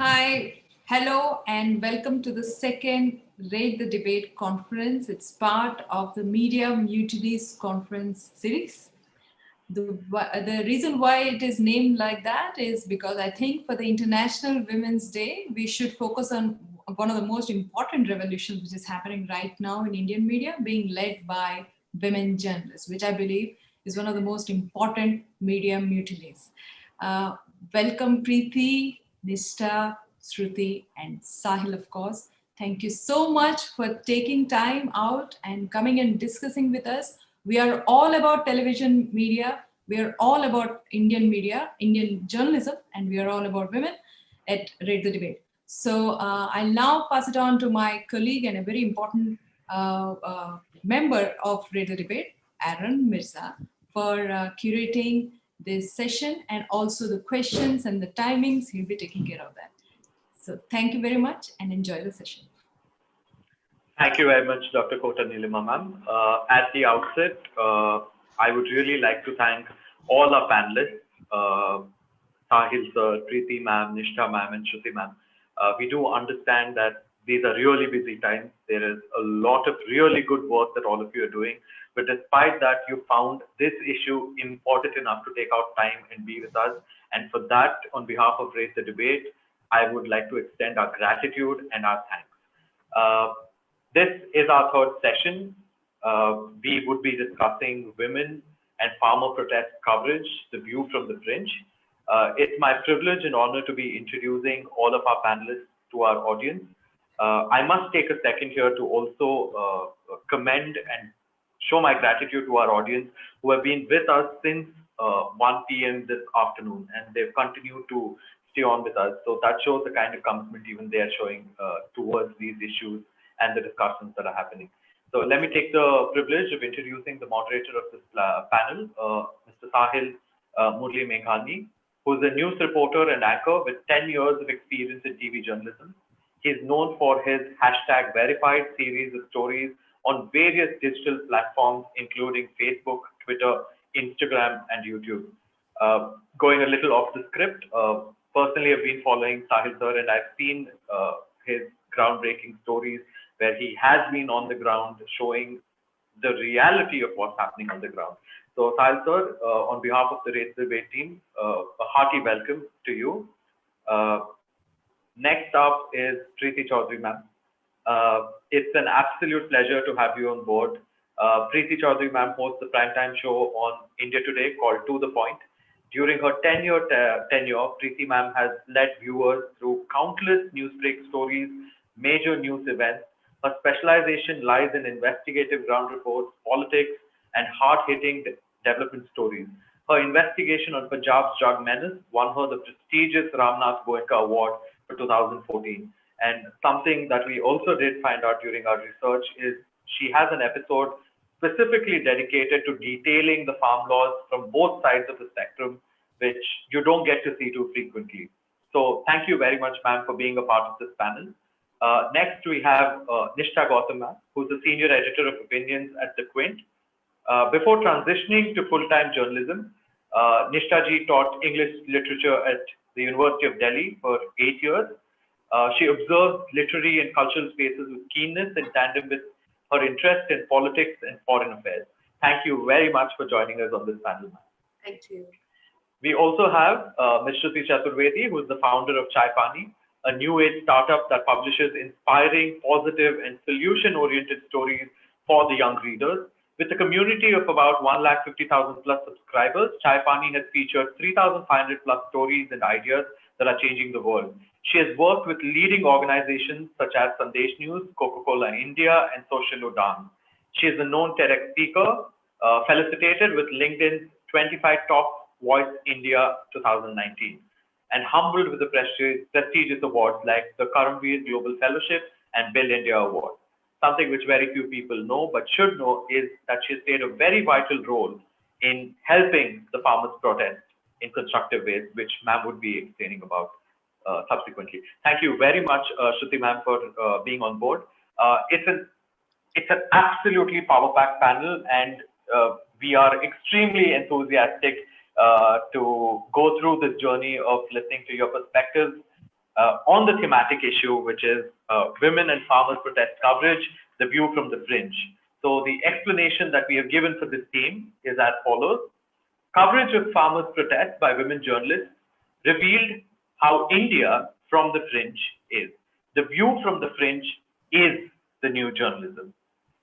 Hi, hello, and welcome to the second Rate the Debate conference. It's part of the Media Mutinies conference series. The reason why it is named like that is because I think for the International Women's Day, we should focus on one of the most important revolutions which is happening right now in Indian media, being led by women journalists, which I believe is one of the most important media mutinies. Welcome, Preeti, Nishtha, Shruti, and Sahil, of course. Thank you so much for taking time out and coming and discussing with us. We are all about television media. We are all about Indian media, Indian journalism, and we are all about women at Rate the Debate. So I'll now pass it on to my colleague and a very important member of Rate the Debate, Aaron Mirza, for curating this session and also the questions and the timings. He'll be taking care of that. So thank you very much and enjoy the session. Thank you very much, Dr. Kota Nilima ma'am. At the outset, I would really like to thank all our panelists, Sahil sir, Preeti ma'am, Nishtha ma'am, and Shruti ma'am. We do understand that these are really busy times. There is a lot of really good work that all of you are doing. But despite that, you found this issue important enough to take out time and be with us. And for that, on behalf of Raise the Debate, I would like to extend our gratitude and our thanks. This is our third session. We would be discussing women and farmer protest coverage, the view from the Fringe. It's my privilege and honor to be introducing all of our panelists to our audience. I must take a second here to also commend and show my gratitude to our audience who have been with us since 1 p.m. this afternoon, and they've continued to stay on with us. So that shows the kind of commitment even they are showing towards these issues and the discussions that are happening. So let me take the privilege of introducing the moderator of this panel, Mr. Sahil Murli Meghani, who's a news reporter and anchor with 10 years of experience in TV journalism. He's known for his #verified series of stories on various digital platforms, including Facebook, Twitter, Instagram, and YouTube. Going a little off the script, personally, I've been following Sahil sir, and I've seen his groundbreaking stories where he has been on the ground showing the reality of what's happening on the ground. So Sahil sir, on behalf of the Raise the Debate team, a hearty welcome to you. Next up is Preeti Chaudhary ma'am. It's an absolute pleasure to have you on board. Preeti Chaudhary ma'am hosts a primetime show on India Today called To The Point. During her tenure, Preeti ma'am has led viewers through countless newsbreak stories, major news events. Her specialization lies in investigative ground reports, politics, and hard-hitting development stories. Her investigation on Punjab's drug menace won her the prestigious Ramnath Goenka Award for 2014. And something that we also did find out during our research is she has an episode specifically dedicated to detailing the farm laws from both sides of the spectrum, which you don't get to see too frequently. So thank you very much, ma'am, for being a part of this panel. Next, we have Nishtha Gautam, who's the senior editor of opinions at the Quint. Before transitioning to full-time journalism, Nishtha ji taught English literature at the University of Delhi for 8 years. She observed literary and cultural spaces with keenness in tandem with her interest in politics and foreign affairs. Thank you very much for joining us on this panel. Thank you. We also have Ms. Shruti Chaturvedi, who is the founder of Chaaipani, a new age startup that publishes inspiring, positive, and solution-oriented stories for the young readers. With a community of about 150,000 plus subscribers, Chaaipani has featured 3,500 plus stories and ideas that are changing the world. She has worked with leading organizations such as Sandesh News, Coca-Cola India, and Social Udan. She is a known TEDx speaker, felicitated with LinkedIn's 25 Top Voice India 2019, and humbled with the prestigious awards like the Karamveer Global Fellowship and Build India Award. Something which very few people know but should know is that she has played a very vital role in helping the farmers protest in constructive ways, which ma'am would be explaining about subsequently. Thank you very much, Shruti ma'am, for being on board. It's an absolutely power-packed panel, and we are extremely enthusiastic to go through this journey of listening to your perspectives, on the thematic issue, which is women and farmers protest coverage, the view from the fringe. So the explanation that we have given for this theme is as follows. Coverage of farmers' protests by women journalists revealed how India from the fringe is. The view from the fringe is the new journalism.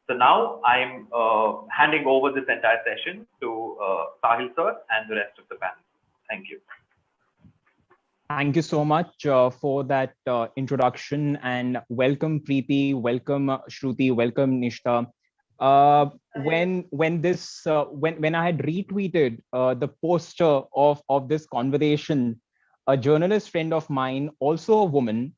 So now I'm handing over this entire session to Sahil sir and the rest of the panel. Thank you. Thank you so much for that introduction, and welcome Preeti, welcome Shruti, welcome Nishta. When I had retweeted the poster of this conversation, a journalist friend of mine, also a woman,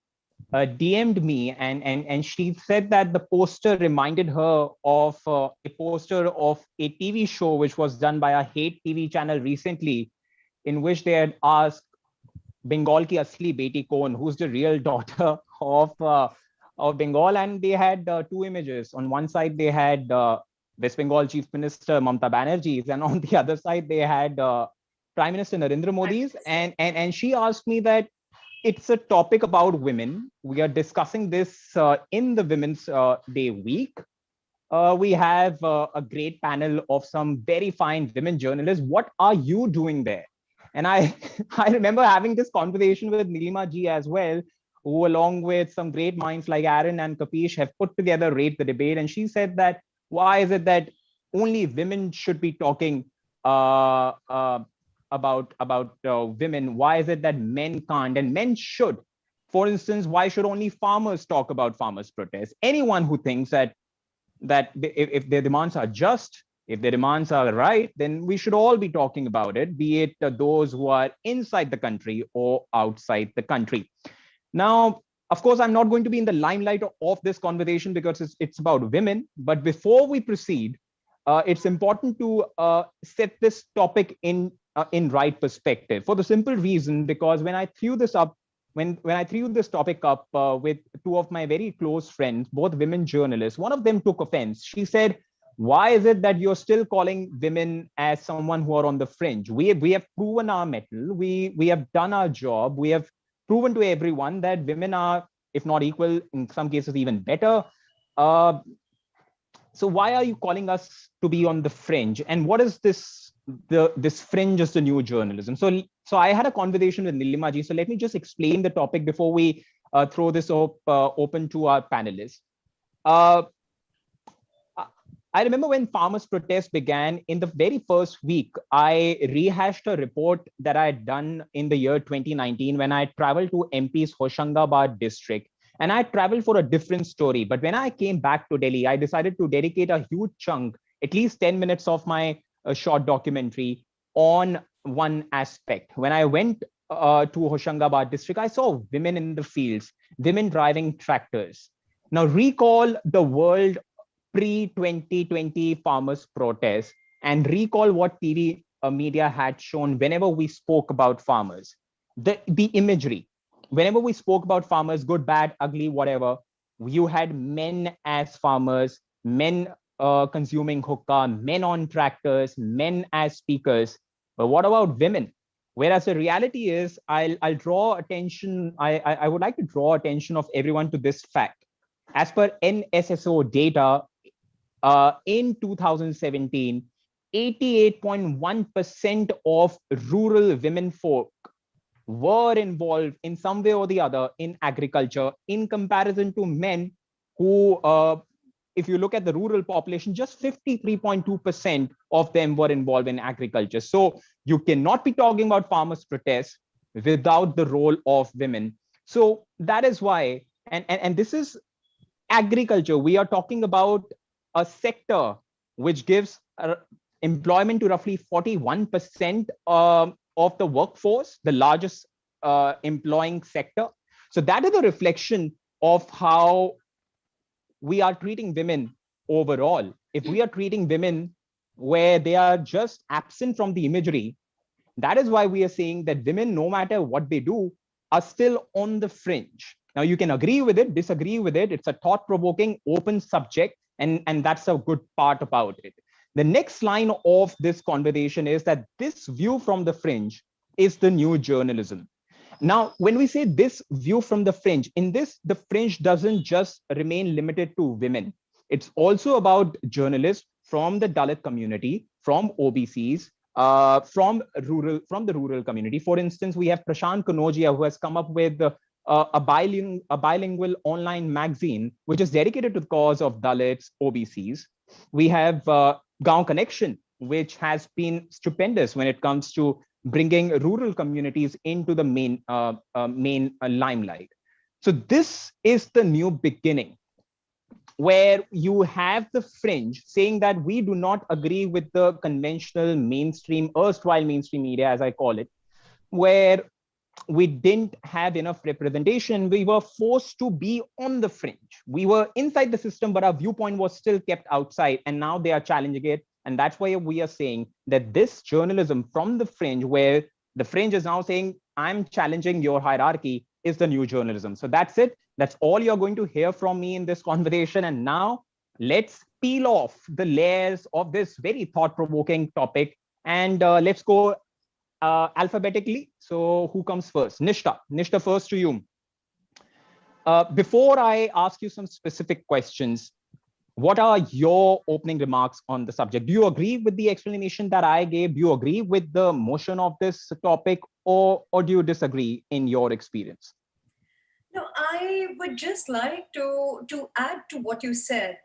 DM'd me, and she said that the poster reminded her of a poster of a TV show which was done by a hate TV channel recently, in which they had asked Bengal ki asli beti kaun, who's the real daughter of Bengal, and they had two images. On one side they had West Bengal Chief Minister Mamata Banerjee's, and on the other side they had Prime Minister Narendra Modi's. And she asked me that it's a topic about women. We are discussing this in the Women's Day week. We have a great panel of some very fine women journalists. What are you doing there? And I remember having this conversation with Nilima ji as well, who along with some great minds like Aaron and Kapish have put together Rate the Debate. And she said that, why is it that only women should be talking about women? Why is it that men can't and men should? For instance, why should only farmers talk about farmers' protests? Anyone who thinks that if their demands are just, if their demands are right, then we should all be talking about it, be it those who are inside the country or outside the country. Now, of course, I'm not going to be in the limelight of this conversation because it's about women. But before we proceed, it's important to set this topic in right perspective, for the simple reason, because when I threw this up, when I threw this topic up with two of my very close friends, both women journalists, one of them took offense. She said, why is it that you're still calling women as someone who are on the fringe? We have proven our mettle. We have done our job. We have proven to everyone that women are, if not equal, in some cases even better. So why are you calling us to be on the fringe? And what is this fringe is the new journalism? So I had a conversation with Nilima ji. So let me just explain the topic before we throw this open to our panelists. I remember when farmers' protests began, in the very first week, I rehashed a report that I had done in the year 2019 when I traveled to MP's Hoshangabad district. And I traveled for a different story. But when I came back to Delhi, I decided to dedicate a huge chunk, at least 10 minutes of my short documentary on one aspect. When I went to Hoshangabad district, I saw women in the fields, women driving tractors. Now recall the world pre-2020 farmers' protests and recall what TV media had shown whenever we spoke about farmers. The imagery, whenever we spoke about farmers, good, bad, ugly, whatever, you had men as farmers, men consuming hookah, men on tractors, men as speakers. But what about women? Whereas the reality is, I'll draw attention, I would like to draw attention of everyone to this fact. As per NSSO data, in 2017, 88.1% of rural women folk were involved in some way or the other in agriculture, in comparison to men who, if you look at the rural population, just 53.2% of them were involved in agriculture. So you cannot be talking about farmers' protests without the role of women. So that is why, and this is agriculture. We are talking about a sector which gives employment to roughly 41% of the workforce, the largest employing sector. So that is a reflection of how we are treating women overall. If we are treating women where they are just absent from the imagery, that is why we are saying that women, no matter what they do, are still on the fringe. Now, you can agree with it, disagree with it. It's a thought-provoking, open subject, and that's a good part about it. The next line of this conversation is that this view from the fringe is the new journalism. Now, when we say this view from the fringe, in this, the fringe doesn't just remain limited to women. It's also about journalists from the Dalit community, from OBCs, from the rural community. For instance, we have Prashant Kanodia, who has come up with a bilingual online magazine, which is dedicated to the cause of Dalits, OBCs. We have Gaon Connection, which has been stupendous when it comes to bringing rural communities into the main limelight. So this is the new beginning, where you have the fringe saying that we do not agree with the conventional mainstream, erstwhile mainstream media, as I call it, where we didn't have enough representation. We were forced to be on the fringe. We were inside the system, but our viewpoint was still kept outside. And now they are challenging it. And that's why we are saying that this journalism from the fringe, where the fringe is now saying, I'm challenging your hierarchy, is the new journalism. So that's it. That's all you're going to hear from me in this conversation. And now let's peel off the layers of this very thought-provoking topic. And let's go alphabetically. So who comes first? Nishta. Nishta, first to you. Before I ask you some specific questions, what are your opening remarks on the subject? Do you agree with the explanation that I gave? Do you agree with the motion of this topic, or do you disagree in your experience? No, I would just like to add to what you said.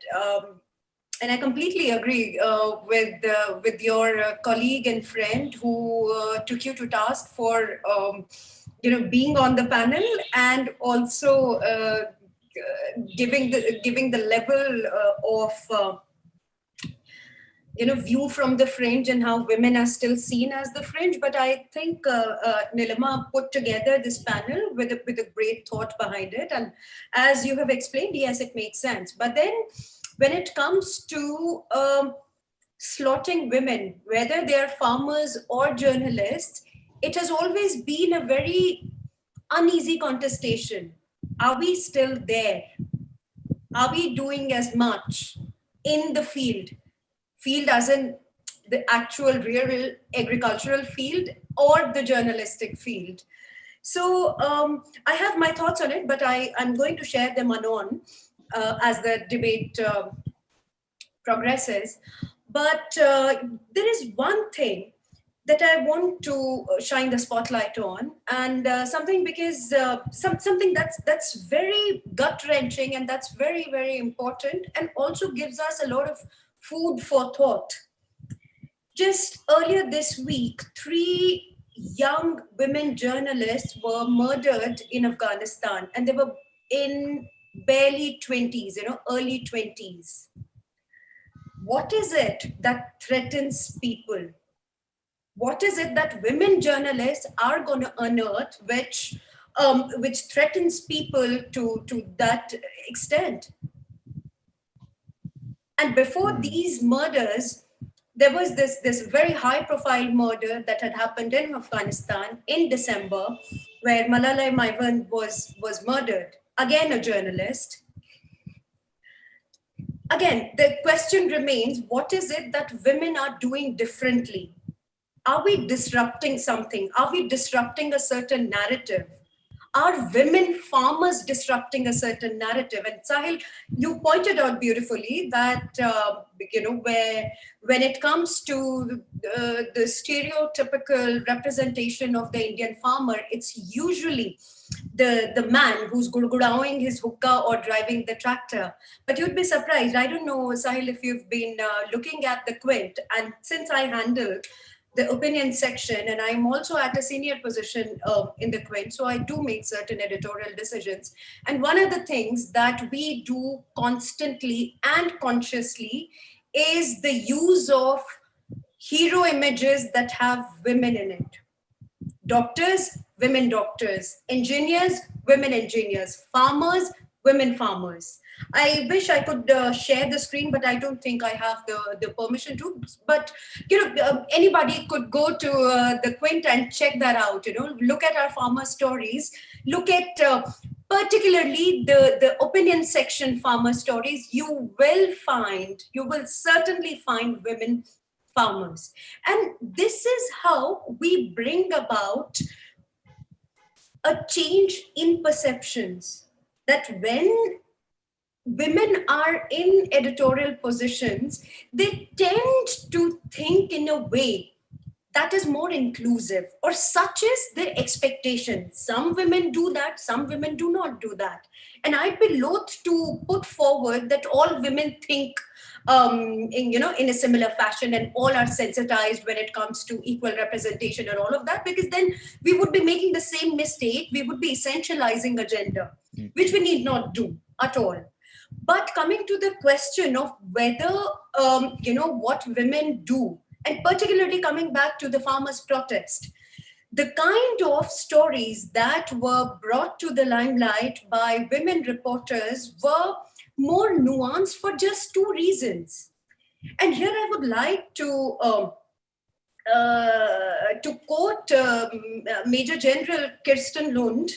And I completely agree with your colleague and friend who took you to task for being on the panel, and also giving the level of view from the fringe and how women are still seen as the fringe. But I think Nilima put together this panel with a great thought behind it, and as you have explained, yes, it makes sense. But then, when it comes to slotting women, whether they are farmers or journalists, it has always been a very uneasy contestation. Are we still there? Are we doing as much in the field? Field as in the actual real agricultural field or the journalistic field? So I have my thoughts on it, but I'm going to share them anon as the debate progresses. But there is one thing that I want to shine the spotlight on, and something because something that's very gut-wrenching, and that's very, very important, and also gives us a lot of food for thought. Just earlier this week, 3 young women journalists were murdered in Afghanistan, and they were in barely 20s, early 20s. What is it that threatens people? What is it that women journalists are going to unearth, which threatens people to that extent? And before these murders, there was this very high-profile murder that had happened in Afghanistan in December, where Malala Yousafzai was murdered. Again, a journalist. Again, the question remains: what is it that women are doing differently? Are we disrupting something? Are we disrupting a certain narrative? Are women farmers disrupting a certain narrative? And Sahil, you pointed out beautifully that, where when it comes to the stereotypical representation of the Indian farmer, it's usually the man who's gurgurowing his hookah or driving the tractor. But you'd be surprised. I don't know, Sahil, if you've been looking at the Quint, and since I handle the opinion section, and I'm also at a senior position in the Quint, so I do make certain editorial decisions. And one of the things that we do constantly and consciously is the use of hero images that have women in it. Doctors, women doctors. Engineers, women engineers. Farmers, women farmers. I wish I could share the screen, but I don't think I have the permission to. But anybody could go to the Quint and check that out. Look at our farmer stories. Look at particularly the opinion section farmer stories. You will certainly find women farmers, and this is how we bring about a change in perceptions that when women are in editorial positions, they tend to think in a way that is more inclusive, or such is the expectation. Some women do that, some women do not do that. And I'd be loath to put forward that all women think in a similar fashion and all are sensitized when it comes to equal representation and all of that, because then we would be making the same mistake. We would be essentializing a gender, which we need not do at all. But coming to the question of whether, what women do, and particularly coming back to the farmers' protest, the kind of stories that were brought to the limelight by women reporters were more nuanced for just two reasons. And here I would like to quote Major General Kirsten Lund.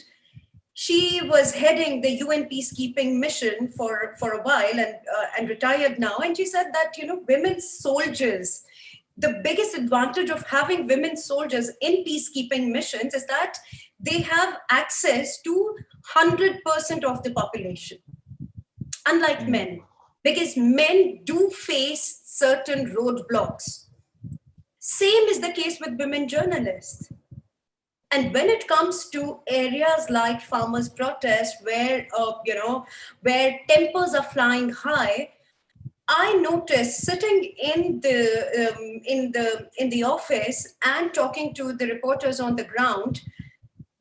She was heading the UN peacekeeping mission for a while and retired now. And she said that, women soldiers, the biggest advantage of having women soldiers in peacekeeping missions is that they have access to 100% of the population, unlike men, because men do face certain roadblocks. Same is the case with women journalists. And when it comes to areas like farmers' protest, where tempers are flying high, I noticed sitting in the office and talking to the reporters on the ground,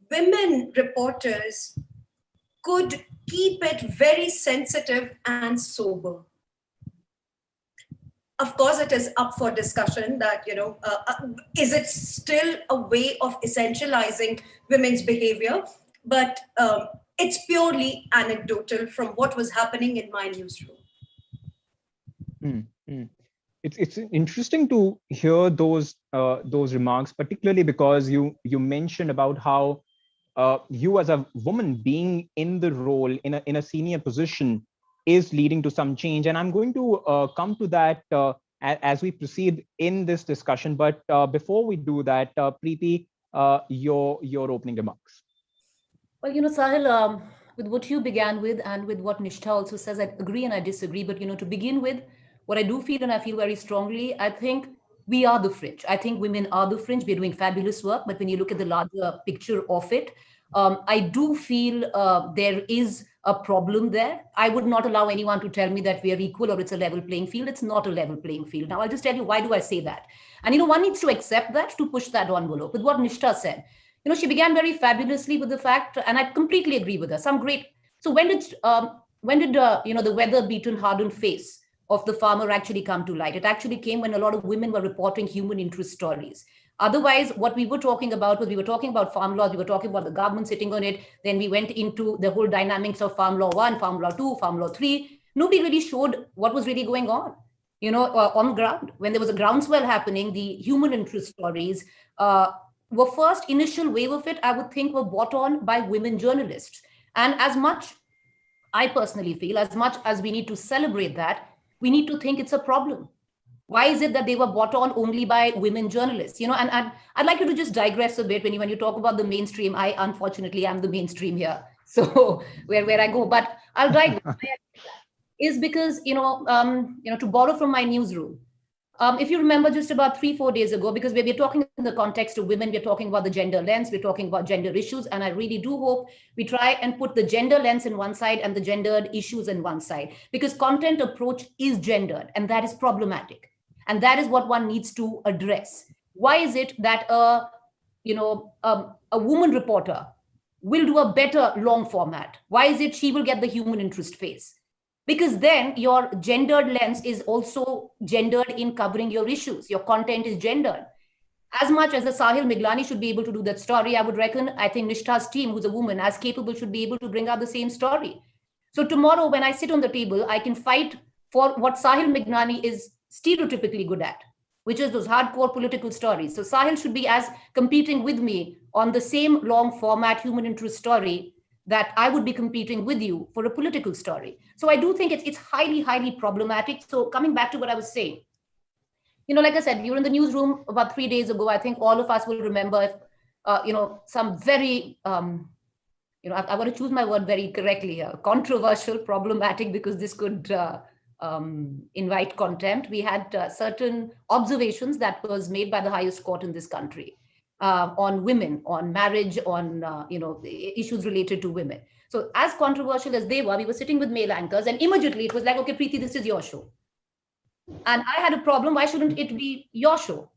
women reporters could keep it very sensitive and sober. Of course, it is up for discussion that, is it still a way of essentializing women's behavior? But it's purely anecdotal from what was happening in my newsroom. It's interesting to hear those remarks, particularly because you mentioned about how you as a woman being in the role in a senior position is leading to some change, and I'm going to come to that as we proceed in this discussion. But before we do that, Preeti, your opening remarks. Well, Sahil, with what you began with and with what Nishtha also says, I agree and I disagree. But to begin with, what I do feel, and I feel very strongly, I think we are the fringe. I think women are the fringe. We're doing fabulous work. But when you look at the larger picture of it, I do feel there is a problem there. I would not allow anyone to tell me that we are equal or it's a level playing field. It's not a level playing field. Now, I'll just tell you, why do I say that? And, one needs to accept that to push that envelope. With what Nishtha said, she began very fabulously with the fact, and I completely agree with her, some great. So when did the weather-beaten, hardened face of the farmer actually come to light? It actually came when a lot of women were reporting human interest stories. Otherwise, what we were talking about was, we were talking about farm laws, we were talking about the government sitting on it, then we went into the whole dynamics of Farm Law 1, Farm Law 2, Farm Law 3. Nobody really showed what was really going on, on the ground. When there was a groundswell happening, the human interest stories were first initial wave of it, I would think, were brought on by women journalists. And as much, I personally feel, as much as we need to celebrate that, we need to think it's a problem. Why is it that they were brought on only by women journalists? And I'd like you to just digress a bit when you talk about the mainstream. I, unfortunately, am the mainstream here. So where I go, but I'll digress. Is because, to borrow from my newsroom, if you remember just about 3-4 days ago, because we're talking in the context of women, we're talking about the gender lens, we're talking about gender issues. And I really do hope we try and put the gender lens in one side and the gendered issues in one side, because content approach is gendered, and that is problematic. And that is what one needs to address. Why is it that a woman reporter will do a better long format? Why is it she will get the human interest face? Because then your gendered lens is also gendered in covering your issues. Your content is gendered. As much as the Sahil Miglani should be able to do that story, I would reckon, I think Nishtha's team, who's a woman, as capable, should be able to bring out the same story. So tomorrow, when I sit on the table, I can fight for what Sahil Miglani is stereotypically good at, which is those hardcore political stories. So Sahil should be as competing with me on the same long format human interest story that I would be competing with you for a political story. So I do think it's highly, highly problematic. So coming back to what I was saying, like I said, you were in the newsroom about 3 days ago. I think all of us will remember, some very, I want to choose my word very correctly here, controversial, problematic, because this could invite contempt. We had certain observations that was made by the highest court in this country on women, on marriage, on issues related to women. So as controversial as they were, we were sitting with male anchors, and immediately it was like, okay, Preeti, this is your show. And I had a problem. Why shouldn't it be your show?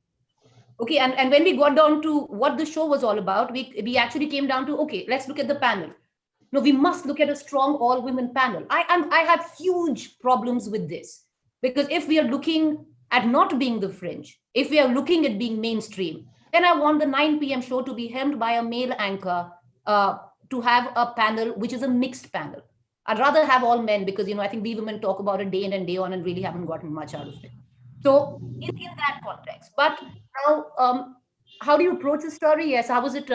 Okay, and when we got down to what the show was all about, we actually came down to, okay, let's look at the panel. No, we must look at a strong all-women panel. I have huge problems with this, because if we are looking at not being the fringe, if we are looking at being mainstream, then I want the 9 p.m. show to be helmed by a male anchor, to have a panel which is a mixed panel. I'd rather have all men, because I think we women talk about it day in and day on and really haven't gotten much out of it. So in that context, but now, how do you approach the story? Yes, how was it?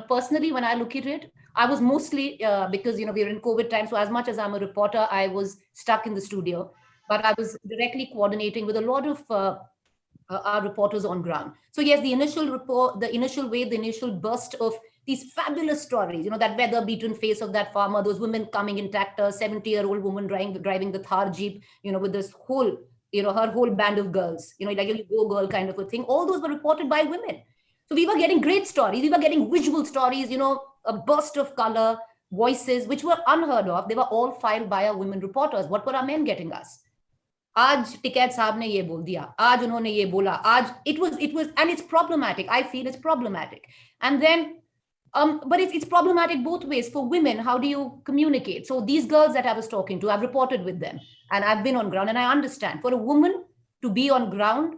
Personally, when I look at it, I was mostly because we're in COVID time. So as much as I'm a reporter, I was stuck in the studio, but I was directly coordinating with a lot of our reporters on ground. So yes, the initial report, the initial wave, the initial burst of these fabulous stories, that weather-beaten face of that farmer, those women coming in tractors, 70-year-old woman driving the Thar Jeep, with this whole, her whole band of girls, like a go girl kind of a thing. All those were reported by women. So we were getting great stories. We were getting visual stories, a burst of color, voices, which were unheard of. They were all filed by our women reporters. What were our men getting us? आज टिकैत साहब ने ये बोल दिया, आज उन्होंने ये बोला, आज it was, and it's problematic. I feel it's problematic. And then, but it's problematic both ways. For women, how do you communicate? So these girls that I was talking to, I've reported with them and I've been on ground, and I understand for a woman to be on ground.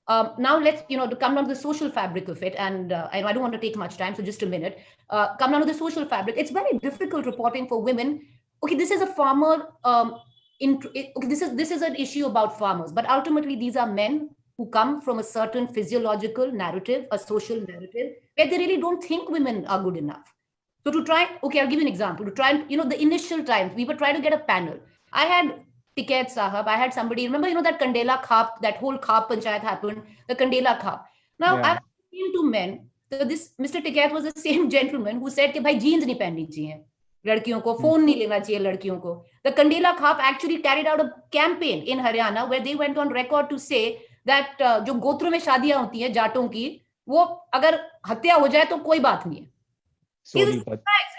Now let's, to come down to the social fabric of it. And I don't want to take much time, so just a minute. Come down to the social fabric. It's very difficult reporting for women. Okay, this is a farmer, this is an issue about farmers, but ultimately these are men who come from a certain physiological narrative, a social narrative, where they really don't think women are good enough. So to try, okay, I'll give you an example. To try and, the initial times, we were trying to get a panel. I had Tiket Sahab, I had somebody, remember, that Kandela Khap, that whole Khap Panchayat happened, the Kandela Khap. Now, I've seen two men. So this Mr. Tiket was the same gentleman who said, "Bhai, jeans nahi pehnni chahiye. लड़कियों को phone नहीं लेना चाहिए लड़कियों को." The Kandela Khap actually carried out a campaign in Haryana where they went on record to say that जो गोत्र में शादियां होती हैं जाटों की, वो अगर हत्या हो जाए तो कोई बात नहीं है.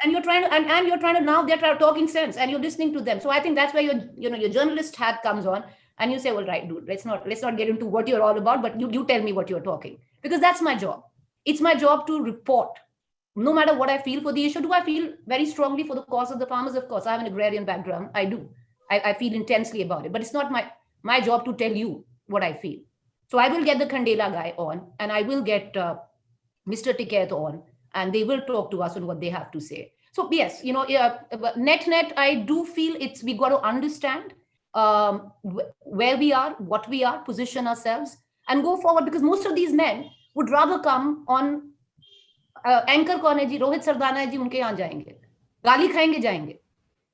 And you're trying to, and you're trying to, now they're talking sense and you're listening to them. So I think that's where your journalist hat comes on, and you say, well, right, dude, let's not get into what you're all about, but you tell me what you're talking, because that's my job. It's my job to report. No matter what I feel for the issue. Do I feel very strongly for the cause of the farmers? Of course, I have an agrarian background. I do. I feel intensely about it, but it's not my job to tell you what I feel. So I will get the Kandela guy on, and I will get Mr. Tiket on, and they will talk to us on what they have to say. So yes, net, I do feel we got to understand where we are, what we are, position ourselves, and go forward, because most of these men would rather come on anchor कौन है जी, रोहित सरदाना है जी, उनके यहाँ जाएंगे, गाली खाएंगे जाएंगे.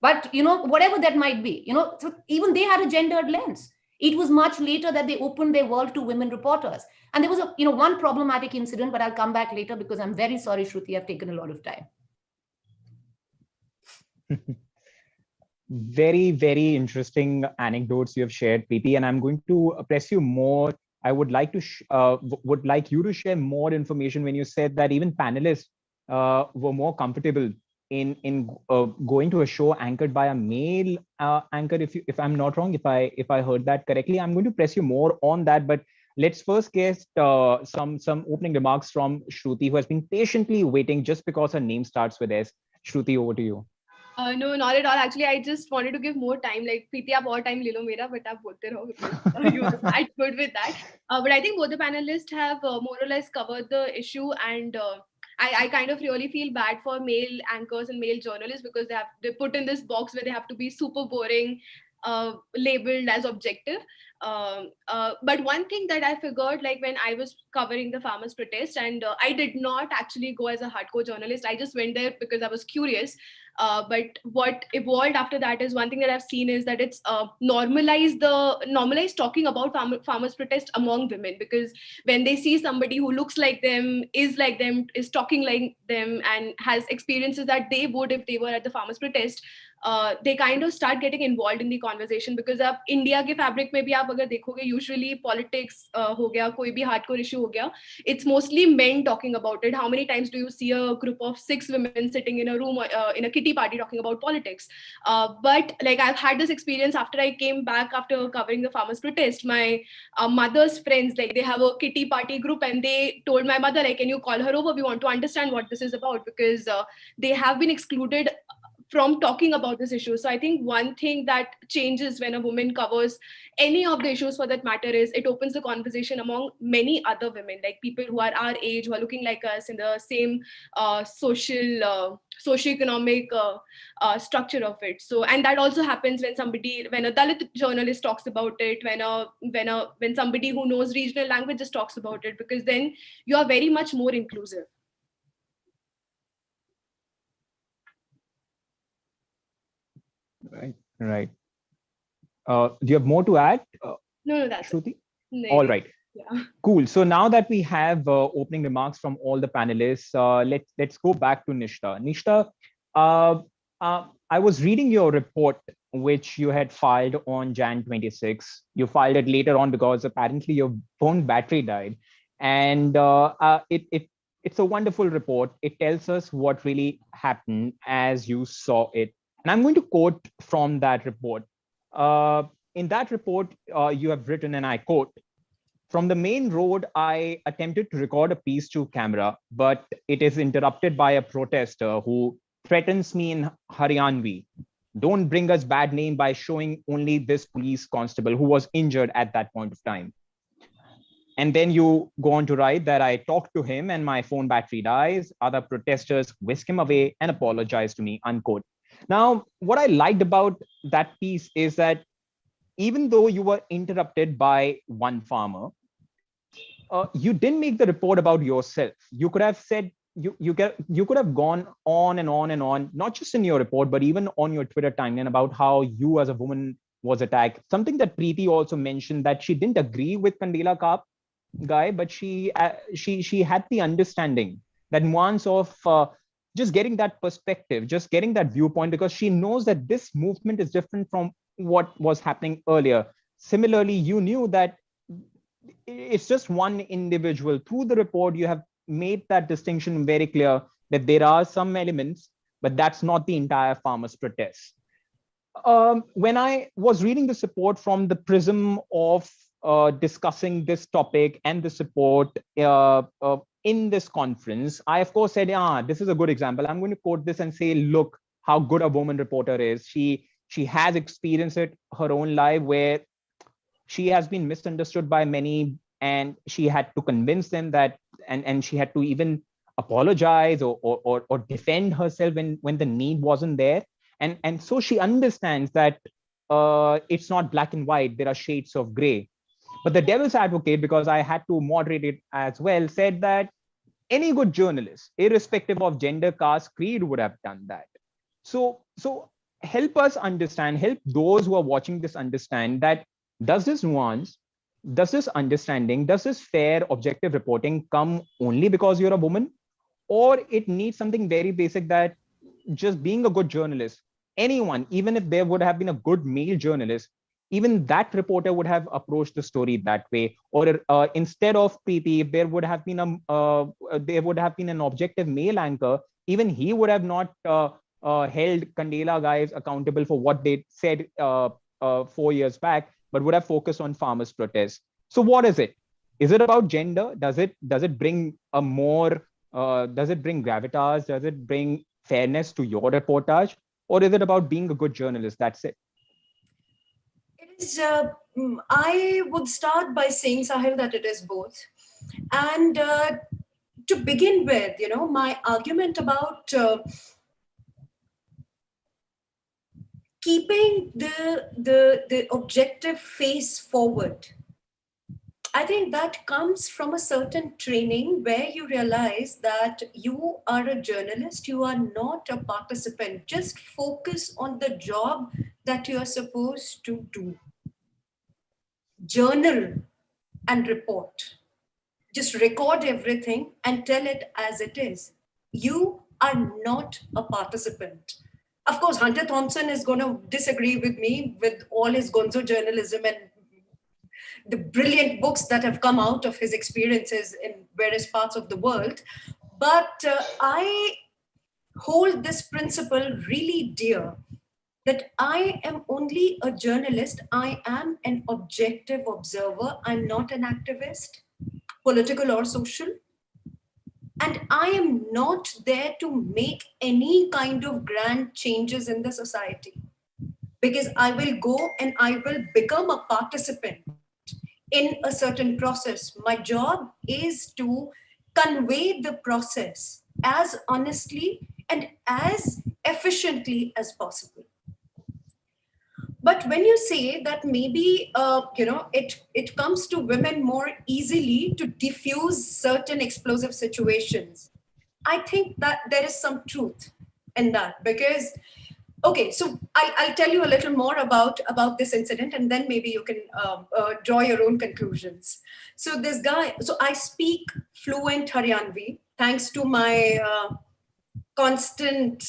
But whatever that might be, so even they had a gendered lens. It was much later that they opened their world to women reporters. And there was one problematic incident, but I'll come back later because I'm very sorry, Shruti, I've taken a lot of time. Very, very interesting anecdotes you have shared, Preeti, and I'm going to press you more. I would like you to share more information when you said that even panelists were more comfortable in going to a show anchored by a male anchor. If I'm not wrong, if I heard that correctly, I'm going to press you more on that. But let's first get some opening remarks from Shruti, who has been patiently waiting just because her name starts with S. Shruti, over to you. No, not at all. Actually, I just wanted to give more time. Like, Preeti, aap aur time le lo mera, but aap bolte raho because you're quite good with that. But I think both the panelists have more or less covered the issue, and I kind of really feel bad for male anchors and male journalists because they're put in this box where they have to be super boring, labeled as objective. But one thing that I figured, like when I was covering the farmers' protest, and I did not actually go as a hardcore journalist. I just went there because I was curious. But what evolved after that is one thing that I've seen is that it's normalized talking about farmers protest among women, because when they see somebody who looks like them, is talking like them, and has experiences that they would if they were at the farmers protest, they kind of start getting involved in the conversation. Because अब India के fabric में भी आप अगर देखोगे, usually politics हो गया, कोई भी hardcore issue हो गया, it's mostly men talking about it. How many times do you see a group of 6 women sitting in a room in a kitty party talking about politics? But like I've had this experience after I came back after covering the farmers protest. My mother's friends, like they have a kitty party group, and they told my mother, like, can you call her over? We want to understand what this is about, because they have been excluded from talking about this issue. So I think one thing that changes when a woman covers any of the issues for that matter is it opens the conversation among many other women, like people who are our age, who are looking like us in the same socioeconomic structure of it. So, and that also happens when a Dalit journalist talks about it, when somebody who knows regional languages talks about it, because then you are very much more inclusive. Right. Do you have more to add? No, that's Shruti? it. All right. Yeah. Cool. So now that we have opening remarks from all the panelists, let's go back to Nishta. Nishta, I was reading your report, which you had filed on Jan 26. You filed it later on because apparently your phone battery died, and it's a wonderful report. It tells us what really happened as you saw it, and I'm going to quote from that report. In that report, you have written, and I quote, "From the main road, I attempted to record a piece to camera, but it is interrupted by a protester who threatens me in Haryanvi. Don't bring us bad name by showing only this police constable who was injured at that point of time." And then you go on to write that I talked to him and my phone battery dies. Other protesters whisk him away and apologize to me, unquote. Now, what I liked about that piece is that even though you were interrupted by one farmer, you didn't make the report about yourself. You could have said, you could have gone on and on and on, not just in your report, but even on your Twitter timeline about how you as a woman was attacked. Something that Preeti also mentioned, that she didn't agree with Kandela Kaap guy, but she had the understanding, that nuance of just getting that perspective, just getting that viewpoint, because she knows that this movement is different from what was happening earlier. Similarly, you knew that it's just one individual. Through the report, you have made that distinction very clear, that there are some elements, but that's not the entire farmers' protest. When I was reading the report from the prism of discussing this topic and the support in this conference, I of course said, yeah, this is a good example. I'm going to quote this and say, look how good a woman reporter is. She has experienced it her own life, where she has been misunderstood by many, and she had to convince them that, and she had to even apologize or defend herself when the need wasn't there. And so she understands that it's not black and white, there are shades of gray. But the devil's advocate, because I had to moderate it as well, said that any good journalist, irrespective of gender, caste, creed, would have done that. So help us understand, help those who are watching this understand that, does this nuance, does this understanding, does this fair, objective reporting come only because you're a woman? Or it needs something very basic, that just being a good journalist, anyone, even if there would have been a good male journalist, even that reporter would have approached the story that way. Or instead of Preeti, if there would have been an objective male anchor, even he would have not held Kandela guys accountable for what they said 4 years back, but would have focused on farmers' protests. So what is it? Is it about gender? Does it bring a more does it bring gravitas? Does it bring fairness to your reportage? Or is it about being a good journalist? That's it. It is, I would start by saying, Sahil, that it is both. And to begin with, my argument about keeping the objective face forward I think that comes from a certain training where you realize that you are a journalist, you are not a participant. Just focus on the job that you are supposed to do. Journal and report. Just record everything and tell it as it is. You are not a participant. Of course, Hunter Thompson is going to disagree with me with all his gonzo journalism and the brilliant books that have come out of his experiences in various parts of the world. But I hold this principle really dear, that I am only a journalist. I am an objective observer. I'm not an activist, political or social. And I am not there to make any kind of grand changes in the society, because I will go and I will become a participant in a certain process. My job is to convey the process as honestly and as efficiently as possible. But when you say that maybe it comes to women more easily to diffuse certain explosive situations, I think that there is some truth in that. Because okay, so I'll tell you a little more about this incident, and then maybe you can draw your own conclusions. So this guy, so I speak fluent Haryanvi thanks to my constant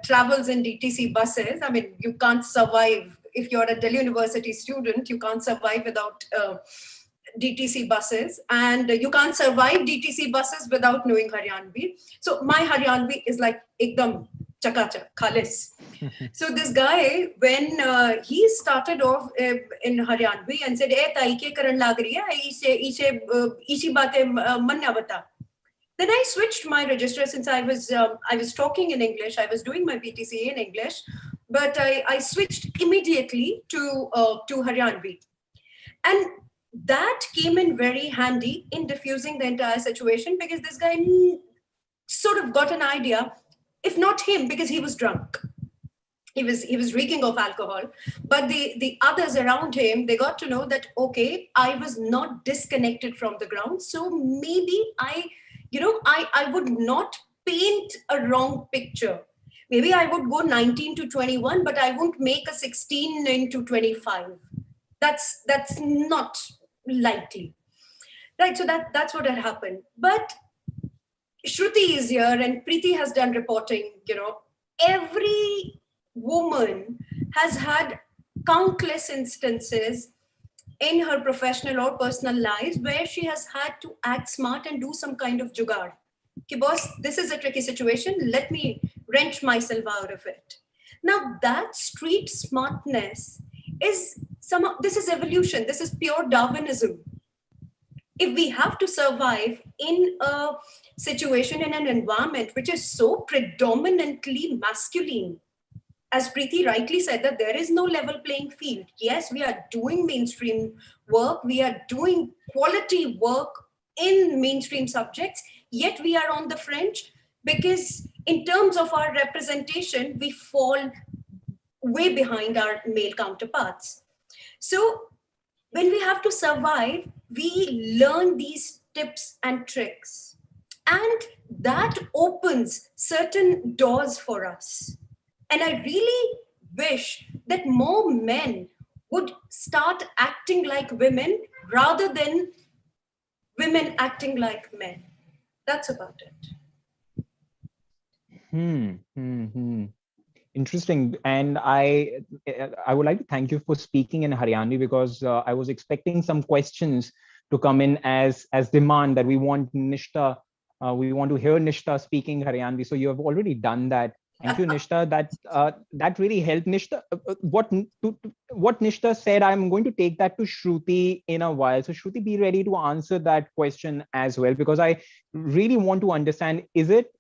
travels in DTC buses. I mean, you can't survive if you're a Delhi University student. You can't survive without DTC buses, and you can't survive DTC buses without knowing Haryanvi. So my Haryanvi is like ekdam chakachak, khalis. So this guy, when he started off in Haryanvi and said, "Eh, tai ke karan lag rahi hai? Ishi baate man na bata." Then I switched my register, since I was talking in English. I was doing my BTCA in English, but I switched immediately to Haryanvi, and that came in very handy in diffusing the entire situation, because this guy sort of got an idea, if not him, because he was drunk. He was reeking of alcohol, but the others around him, they got to know that, okay, I was not disconnected from the ground, so maybe I would not paint a wrong picture. Maybe I would go 19 to 21, but I won't make a 16 into 25. That's not likely, right? So that's what had happened. But Shruti is here, and Preeti has done reporting. Every woman has had countless instances in her professional or personal lives where she has had to act smart and do some kind of jugaad. Ki boss, this is a tricky situation. Let me wrench myself out of it. Now that street smartness is this is evolution. This is pure Darwinism. If we have to survive in a situation, in an environment which is so predominantly masculine, as Preeti rightly said, that there is no level playing field. Yes, we are doing mainstream work. We are doing quality work in mainstream subjects, yet we are on the fringe, because in terms of our representation, we fall way behind our male counterparts. So when we have to survive, we learn these tips and tricks, and that opens certain doors for us. And I really wish that more men would start acting like women rather than women acting like men. That's about it. Interesting. And I would like to thank you for speaking in Haryanvi, because I was expecting some questions to come in as demand, that we want Nishta, we want to hear Nishta speaking Haryanvi. So you have already done that. Thank you, Nishta. That really helped. Nishta, what Nishta said, I'm going to take that to Shruti in a while. So Shruti, be ready to answer that question as well, because I really want to understand, is it,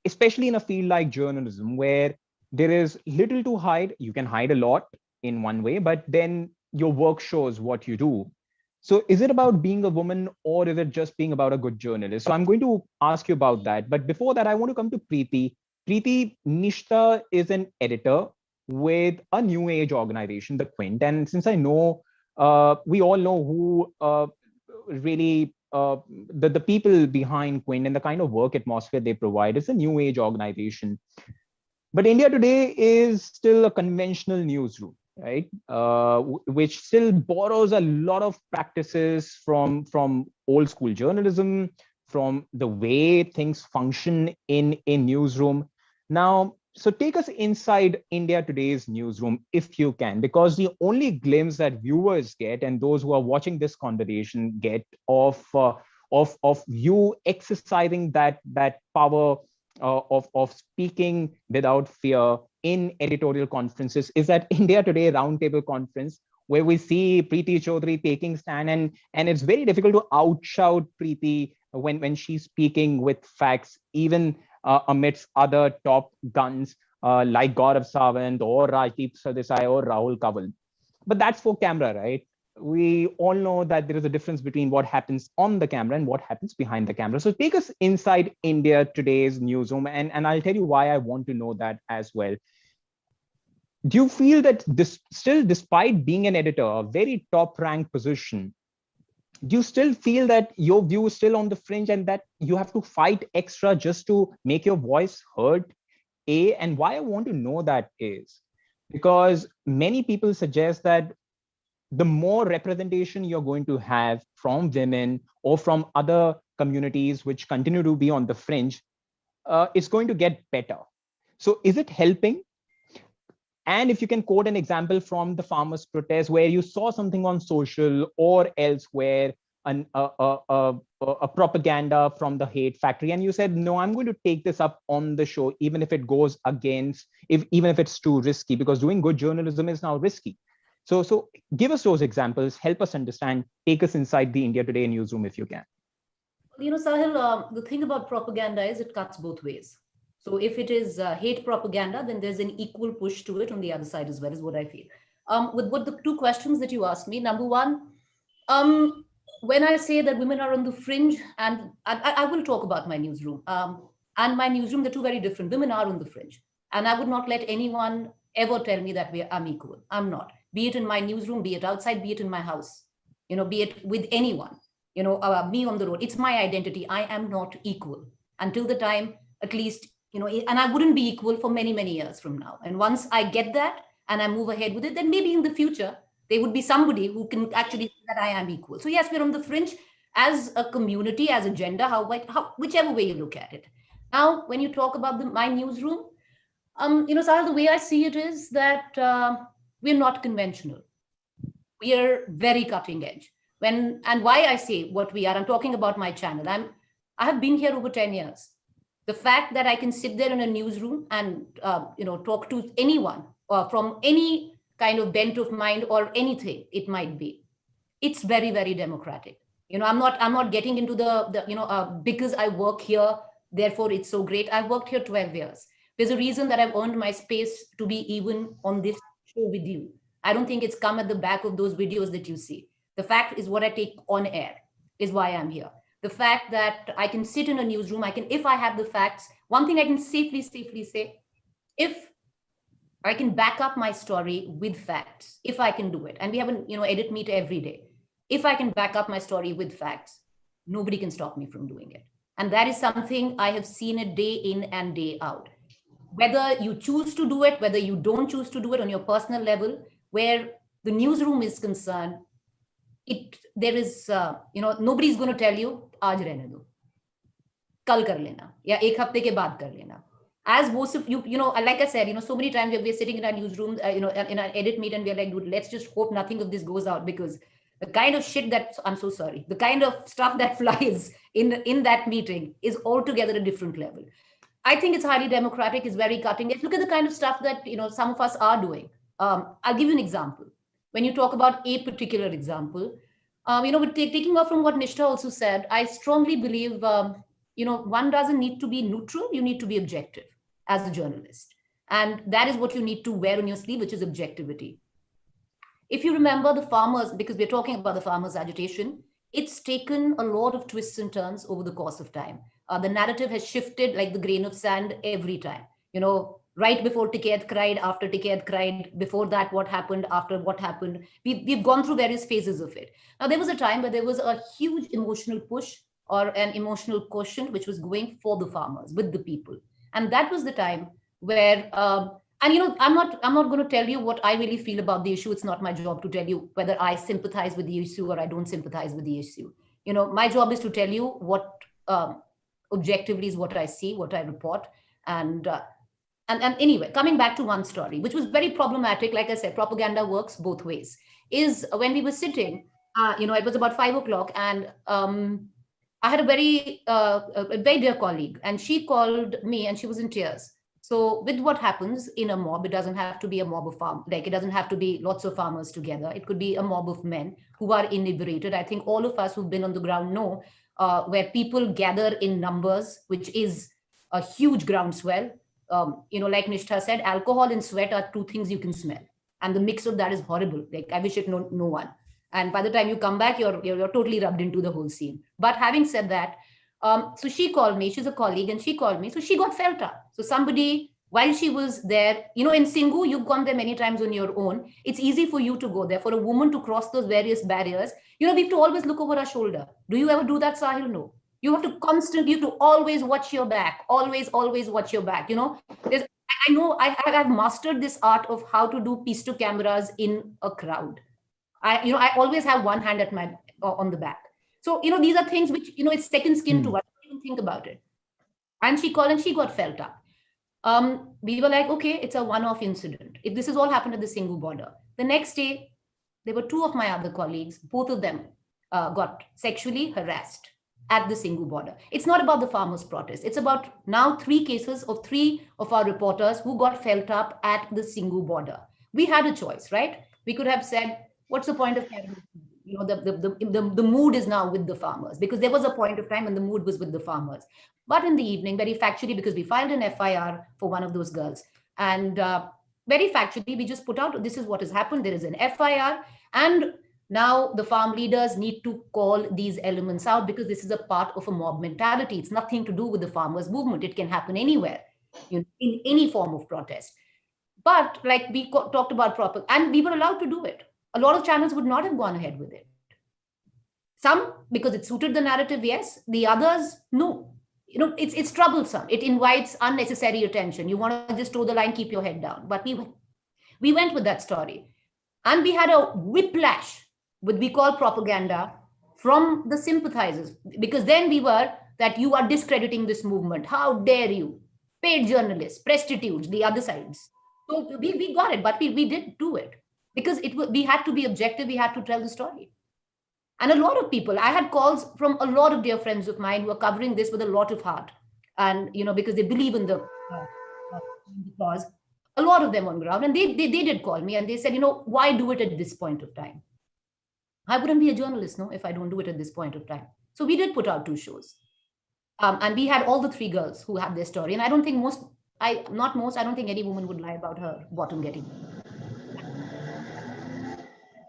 especially in a field like journalism, where there is little to hide, you can hide a lot in one way, but then your work shows what you do. So is it about being a woman, or is it just being about a good journalist? So I'm going to ask you about that. But before that, I want to come to Preeti. Preeti, Nishta is an editor with a new age organization, the Quint. And since I know We all know who really the people behind Quint and the kind of work atmosphere they provide. It's a new age organization. But India Today is still a conventional newsroom, right? Which still borrows a lot of practices from old school journalism, from the way things function in a newsroom. Now, so take us inside India Today's newsroom, if you can, because the only glimpse that viewers get and those who are watching this conversation get of you exercising that power of speaking without fear in editorial conferences is at India Today Roundtable Conference, where we see Preeti Chaudhary taking stand, and it's very difficult to outshout Preeti when she's speaking with facts, even amidst other top guns like Gaurav Sawant or Rajdeep Sardesai or Rahul Kanwal. But that's for camera, right? We all know that there is a difference between what happens on the camera and what happens behind the camera. So take us inside India Today's newsroom, and I'll tell you why I want to know that as well. Do you feel that this still, despite being an editor, a very top ranked position, do you still feel that your view is still on the fringe and that you have to fight extra just to make your voice heard? And why I want to know that is because many people suggest that the more representation you're going to have from women or from other communities which continue to be on the fringe, it's going to get better. So is it helping? And if you can quote an example from the farmers' protest where you saw something on social or elsewhere, a propaganda from the hate factory, and you said, no, I'm going to take this up on the show, even if it goes against, even if it's too risky, because doing good journalism is now risky. So give us those examples, help us understand, take us inside the India Today newsroom if you can. You know, Sahil, the thing about propaganda is it cuts both ways. So if it is hate propaganda, then there's an equal push to it on the other side as well, is what I feel. With what the two questions that you asked me, number one, when I say that women are on the fringe, and I will talk about my newsroom, and my newsroom, they're two very different. Women are on the fringe. And I would not let anyone ever tell me that I'm equal. I'm not. Be it in my newsroom, be it outside, be it in my house, you know, be it with anyone, you know, me on the road. It's my identity. I am not equal until the time, at least, you know, and I wouldn't be equal for many, many years from now. And once I get that and I move ahead with it, then maybe in the future, there would be somebody who can actually say that I am equal. So yes, we're on the fringe as a community, as a gender, whichever way you look at it. Now, when you talk about my newsroom, you know, Sahil, the way I see it is that we're not conventional. We are very cutting edge. And why I say what we are, I'm talking about my channel. I have been here over 10 years. The fact that I can sit there in a newsroom and you know, talk to anyone from any kind of bent of mind or anything it might be, it's very, very democratic. You know, I'm not getting into the you know, because I work here, therefore it's so great. I've worked here 12 years. There's a reason that I've earned my space to be even on this show with you. I don't think it's come at the back of those videos that you see. The fact is what I take on air is why I'm here. The fact that I can sit in a newsroom, if I have the facts, one thing I can safely say, if I can back up my story with facts, if I can do it, and we have an, you know, edit meet every day. If I can back up my story with facts, nobody can stop me from doing it. And that is something I have seen it day in and day out. Whether you choose to do it, whether you don't choose to do it on your personal level, where the newsroom is concerned, there is, you know, nobody's going to tell you, aaj rehne do, kal kar lena, ya ek hafte ke baad kar lena. As most of you know, like I said, you know, so many times we're sitting in our newsroom, you know, in our edit meet, and we're like, dude, let's just hope nothing of this goes out, because the kind of shit that, I'm so sorry, the kind of stuff that flies in that meeting is altogether a different level. I think it's highly democratic, it's very cutting edge. Look at the kind of stuff that, you know, some of us are doing. I'll give you an example. When you talk about a particular example, you know, taking off from what Nishtha also said, I strongly believe, you know, one doesn't need to be neutral, you need to be objective as a journalist. And that is what you need to wear on your sleeve, which is objectivity. If you remember the farmers, because we're talking about the farmers' agitation, it's taken a lot of twists and turns over the course of time. The narrative has shifted like the grain of sand every time. You know, right before Tikayat cried, after Tikayat cried, before that what happened, after what happened. We've gone through various phases of it. Now, there was a time where there was a huge emotional push or an emotional quotient which was going for the farmers, with the people. And that was the time where, and I'm not going to tell you what I really feel about the issue. It's not my job to tell you whether I sympathize with the issue or I don't sympathize with the issue. My job is to tell you what objectively is what I see, what I report. And anyway, coming back to one story, which was very problematic, like I said, propaganda works both ways, is when we were sitting, it was about 5 o'clock, and I had a very dear colleague, and she called me and she was in tears. So with what happens in a mob, it doesn't have to be a mob of farm, like it doesn't have to be lots of farmers together. It could be a mob of men who are inebriated. I think all of us who've been on the ground know where people gather in numbers, which is a huge groundswell. Like Nishtha said, alcohol and sweat are two things you can smell. And the mix of that is horrible. Like I wish it no one. And by the time you come back, you're totally rubbed into the whole scene. But having said that, so she called me, she's a colleague, and she called me. So she got felt up. So somebody, while she was there, in Singhu, you've gone there many times on your own. It's easy for you to go there. For a woman to cross those various barriers, we have to always look over our shoulder. Do you ever do that, Sahil? No. You have to always watch your back, always watch your back. I know I have mastered this art of how to do piece to cameras in a crowd. I always have one hand at my on the back. So, these are things which, it's second skin to us. I don't even think about it. And she called and she got felt up. We were like, okay, it's a one-off incident. If this has all happened at the Singhu border. The next day, there were two of my other colleagues, both of them got sexually harassed at the Singhu border. It's not about the farmers' protest. It's about now 3 cases of 3 of our reporters who got felt up at the Singhu border. We had a choice, right? We could have said, what's the point of carrying? The mood is now with the farmers, because there was a point of time when the mood was with the farmers. But in the evening, very factually, because we filed an FIR for one of those girls, and very factually, we just put out, this is what has happened. There is an FIR, and now the farm leaders need to call these elements out, because this is a part of a mob mentality. It's nothing to do with the farmers' movement. It can happen anywhere, in any form of protest. But like we talked about and we were allowed to do it. A lot of channels would not have gone ahead with it. Some, because it suited the narrative, yes. The others, no. It's troublesome. It invites unnecessary attention. You want to just toe the line, keep your head down. But we went with that story. And we had a whiplash, what we call propaganda, from the sympathizers. Because then we were that you are discrediting this movement. How dare you? Paid journalists, prostitutes, the other sides. So we got it, but we did do it. Because we had to be objective, we had to tell the story. And a lot of people, I had calls from a lot of dear friends of mine who are covering this with a lot of heart. And, because they believe in the cause, a lot of them on ground. And they did call me and they said, why do it at this point of time? I wouldn't be a journalist, no, if I don't do it at this point of time. So we did put out 2 shows. And we had all the 3 girls who had their story. And I don't think I don't think any woman would lie about her bottom getting.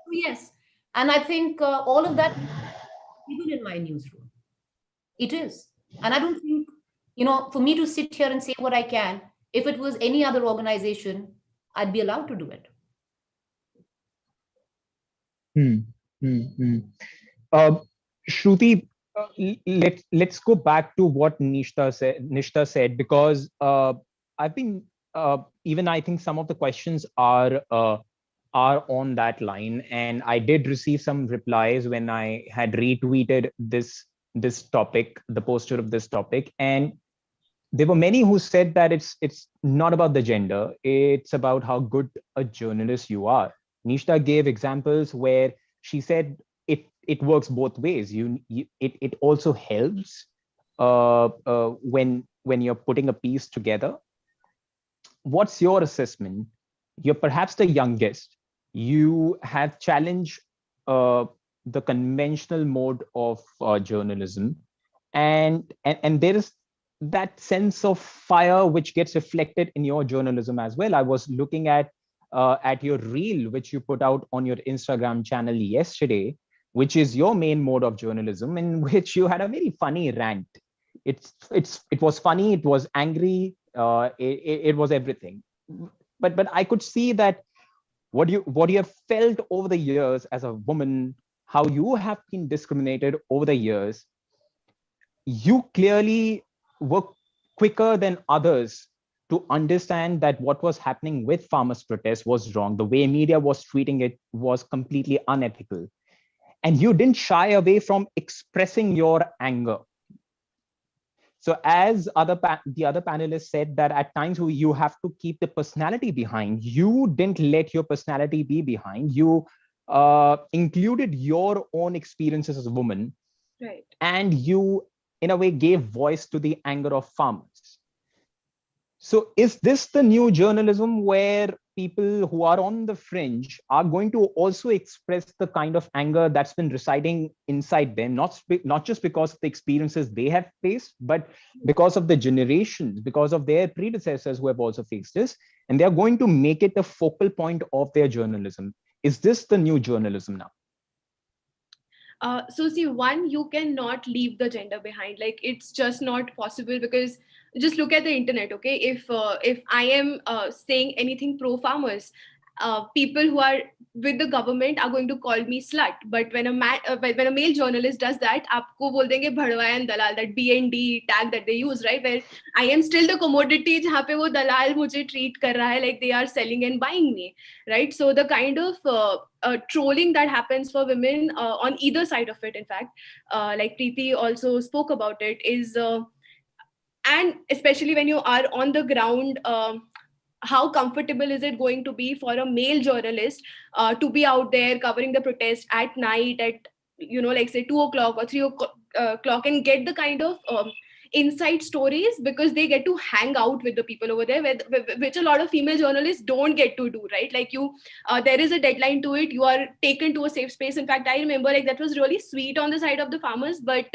Yes. And I think all of that, even in my newsroom, it is. And I don't think, for me to sit here and say what I can, if it was any other organization, I'd be allowed to do it. Shruti, let's go back to what Nishtha said, because I think I think some of the questions are on that line, and I did receive some replies when I had retweeted this topic, the poster of this topic, and there were many who said that it's not about the gender, it's about how good a journalist you are. Nishtha gave examples where she said it works both ways. It also helps when you're putting a piece together. What's your assessment? You're perhaps the youngest. You have challenged the conventional mode of journalism, and there is that sense of fire which gets reflected in your journalism as well. I was looking at your reel, which you put out on your Instagram channel yesterday, which is your main mode of journalism, in which you had a very funny rant. It was funny, it was angry, It was everything. But I could see that what you have felt over the years as a woman, how you have been discriminated over the years. You clearly were quicker than others to understand that what was happening with farmers' protests was wrong. The way media was treating it was completely unethical. And you didn't shy away from expressing your anger. So as the other panelists said, that at times you have to keep the personality behind. You didn't let your personality be behind. You included your own experiences as a woman. Right. And you, in a way, gave voice to the anger of farmers. So is this the new journalism where people who are on the fringe are going to also express the kind of anger that's been residing inside them, not just because of the experiences they have faced, but because of the generations, because of their predecessors who have also faced this, and they're going to make it the focal point of their journalism? Is this the new journalism now? So see, one, you cannot leave the gender behind. Like, it's just not possible, because just look at the internet. Okay, if I am saying anything pro farmers, people who are with the government are going to call me slut. But when a male journalist does that, आपको बोल देंगे भड़वाया and dalal, that BND tag that they use, right? Where I am still the commodity जहाँ पे वो दलाल मुझे treat कर रहा है like they are selling and buying me, right? So the kind of trolling that happens for women on either side of it, in fact, like Preeti also spoke about it, is and especially when you are on the ground, how comfortable is it going to be for a male journalist to be out there covering the protest at night at, like say 2 o'clock or 3 o'clock, and get the kind of inside stories, because they get to hang out with the people over there, which a lot of female journalists don't get to do, right? Like there is a deadline to it. You are taken to a safe space. In fact, I remember like that was really sweet on the side of the farmers, but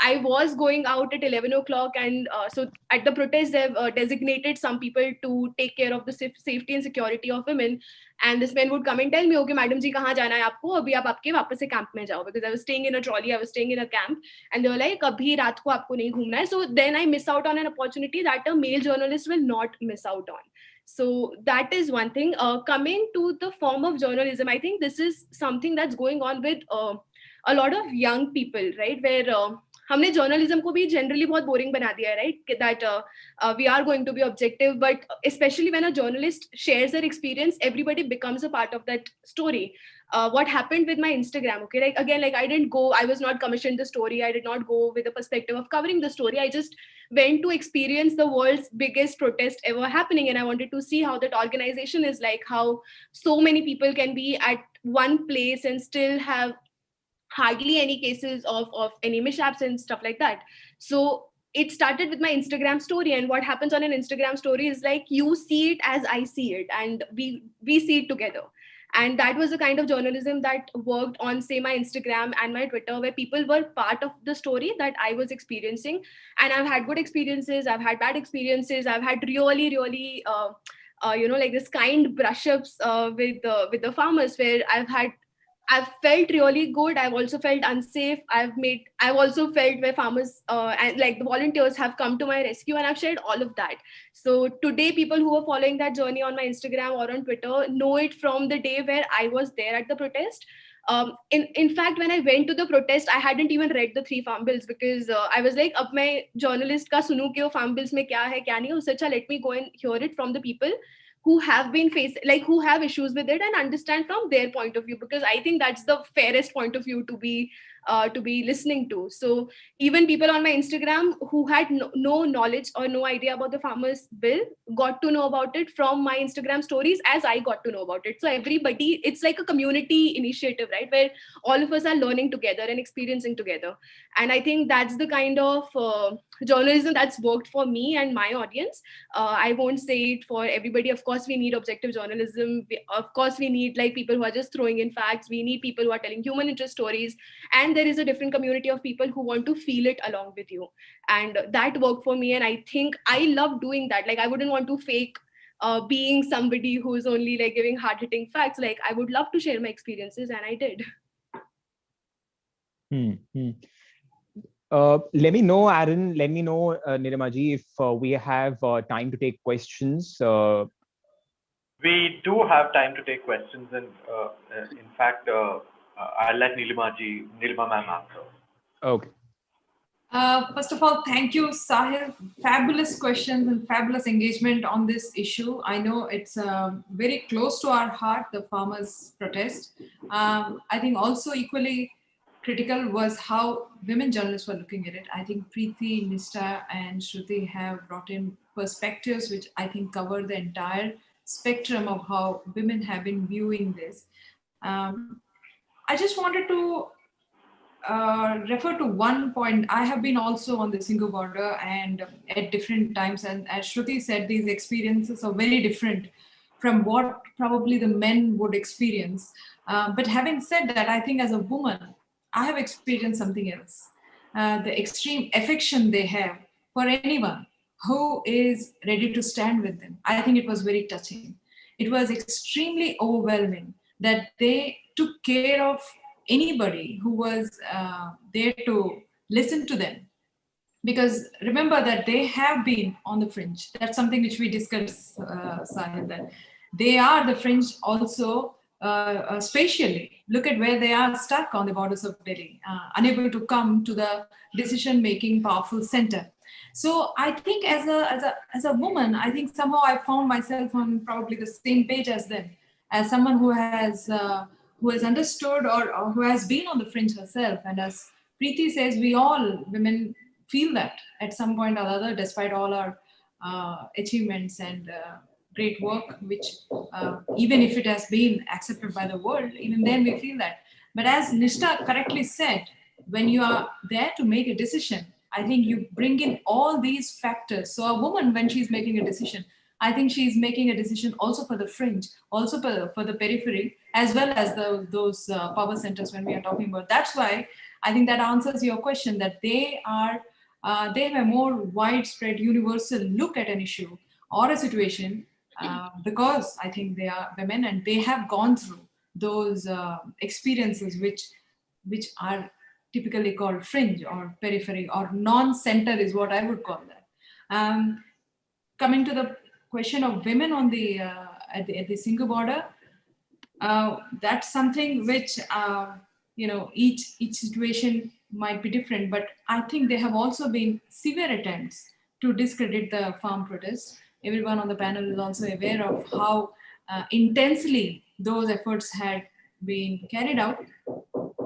I was going out at 11 o'clock, and so at the protest they've designated some people to take care of the safety and security of women. And this man would come and tell me, okay, madam ji, kahan jana hai aapko? Abhi aap aapke वापस से camp में जाओ, because I was staying in a trolley, I was staying in a camp, and they were like, abhi raat ko aapko nahi ghumna hai. So then I miss out on an opportunity that a male journalist will not miss out on. So that is one thing. Coming to the form of journalism, I think this is something that's going on with a lot of young people, right? Where हमने journalism को भी generally बहुत boring बना दिया है, right? That we are going to be objective, but especially when a journalist shares their experience, everybody becomes a part of that story. What happened with my Instagram, okay? Like again, like I was not commissioned the story. I did not go with the perspective of covering the story. I just went to experience the world's biggest protest ever happening, and I wanted to see how that organization is like, how so many people can be at one place and still have hardly any cases of any mishaps and stuff like that. So it started with my Instagram story, and what happens on an Instagram story is like you see it as I see it, and we see it together. And that was the kind of journalism that worked on, say, my Instagram and my Twitter, where people were part of the story that I was experiencing. And I've had good experiences, I've had bad experiences, I've had really like this kind brush-ups with the farmers, where I've felt really good. I've also felt unsafe. I've also felt where farmers and like the volunteers have come to my rescue, and I've shared all of that. So today, people who are following that journey on my Instagram or on Twitter know it from the day where I was there at the protest. In fact, when I went to the protest, I hadn't even read the 3 farm bills, because I was like, अब मैं journalist का सुनूं कि वो farm bills में क्या है क्या नहीं, उससे अच्छा let me go and hear it from the people who have been who have issues with it, and understand from their point of view, because I think that's the fairest point of view to be listening to. So even people on my Instagram who had no knowledge or no idea about the farmers bill got to know about it from my Instagram stories, as I got to know about it. So everybody, it's like a community initiative, right, where all of us are learning together and experiencing together. And I think that's the kind of journalism that's worked for me and my audience. I won't say it for everybody. Of course we need objective journalism. Of course we need like people who are just throwing in facts. We need people who are telling human interest stories, and there is a different community of people who want to feel it along with you, and that worked for me. And I think I love doing that. Like I wouldn't want to fake being somebody who's only like giving hard-hitting facts. Like I would love to share my experiences, and I did. Let me know, Aaron. Let me know, Nirima-ji, if we have time to take questions. We do have time to take questions, and in fact, I'll let Nilima ma'am answer. Okay. First of all, thank you, Sahil. Fabulous questions and fabulous engagement on this issue. I know it's very close to our heart, the farmers' protest. I think also equally critical was how women journalists were looking at it. I think Preeti, Nishta, and Shruti have brought in perspectives which I think cover the entire spectrum of how women have been viewing this. I just wanted to refer to one point. I have been also on the single border and at different times, and as Shruti said, these experiences are very different from what probably the men would experience. But having said that, I think as a woman, I have experienced something else. The extreme affection they have for anyone who is ready to stand with them. I think it was very touching. It was extremely overwhelming that they took care of anybody who was there to listen to them, because remember that they have been on the fringe. That's something which we discussed, Sahil, that they are the fringe also spatially. Look at where they are stuck on the borders of Delhi, unable to come to the decision-making powerful center. So I think as a woman, I think somehow I found myself on probably the same page as them, as someone who has understood or who has been on the fringe herself. And as Preeti says, we all women feel that at some point or other, despite all our achievements and great work, which even if it has been accepted by the world, even then we feel that. But as Nishta correctly said, when you are there to make a decision, I think you bring in all these factors. So a woman, when she's making a decision, I think she's making a decision also for the fringe, also for the periphery, as well as those power centers when we are talking about. That's why I think that answers your question, that they have a more widespread, universal look at an issue or a situation, because I think they are women and they have gone through those experiences which are typically called fringe or periphery or non-center is what I would call that. Coming to the question of women on the at the single border, that's something which each situation might be different, but I think there have also been severe attempts to discredit the farm protests. Everyone on the panel is also aware of how intensely those efforts had been carried out,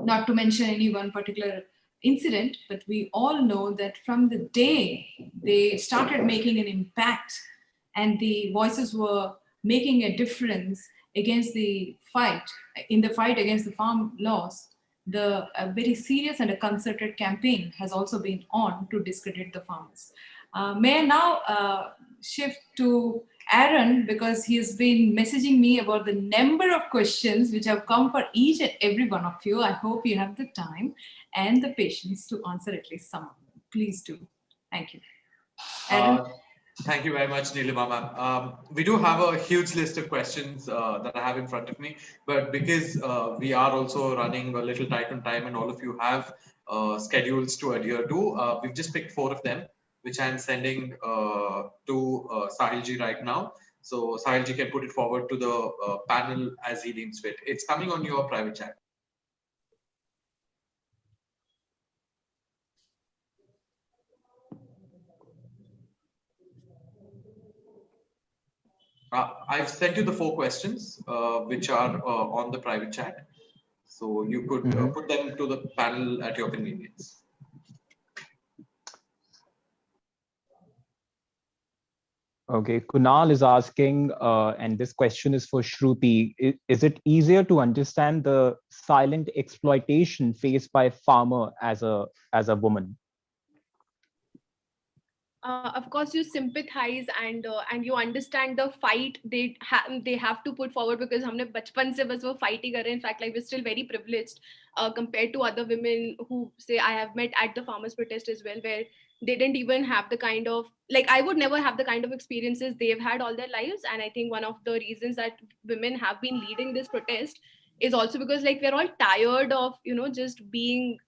not to mention any one particular incident, but we all know that from the day they started making an impact and the voices were making a difference against the fight, in the fight against the farm laws, a very serious and a concerted campaign has also been on to discredit the farmers. May I now shift to Aaron, because he has been messaging me about the number of questions which have come for each and every one of you. I hope you have the time and the patience to answer at least some of them. Please do. Thank you. Aaron? Thank you very much, Nilima ma'am. We do have a huge list of questions that I have in front of me, but because we are also running a little tight on time and all of you have schedules to adhere to, we've just picked 4 of them, which I'm sending to Sahilji right now. So Sahilji can put it forward to the panel as he deems fit. It's coming on your private chat. I've sent you the 4 questions, which are on the private chat. So you could put them to the panel at your convenience. Okay, Kunal is asking, and this question is for Shruti. Is it easier to understand the silent exploitation faced by a farmer as a woman? Of course, you sympathize and you understand the fight they have to put forward, because हमने बचपन से बस वो fight ही कर रहे हैं. In fact, like, we're still very privileged compared to other women who say I have met at the farmers' protest as well, where they didn't even have the kind of, like, I would never have the kind of experiences they've had all their lives. And I think one of the reasons that women have been leading this protest is also because, like, we're all tired of just being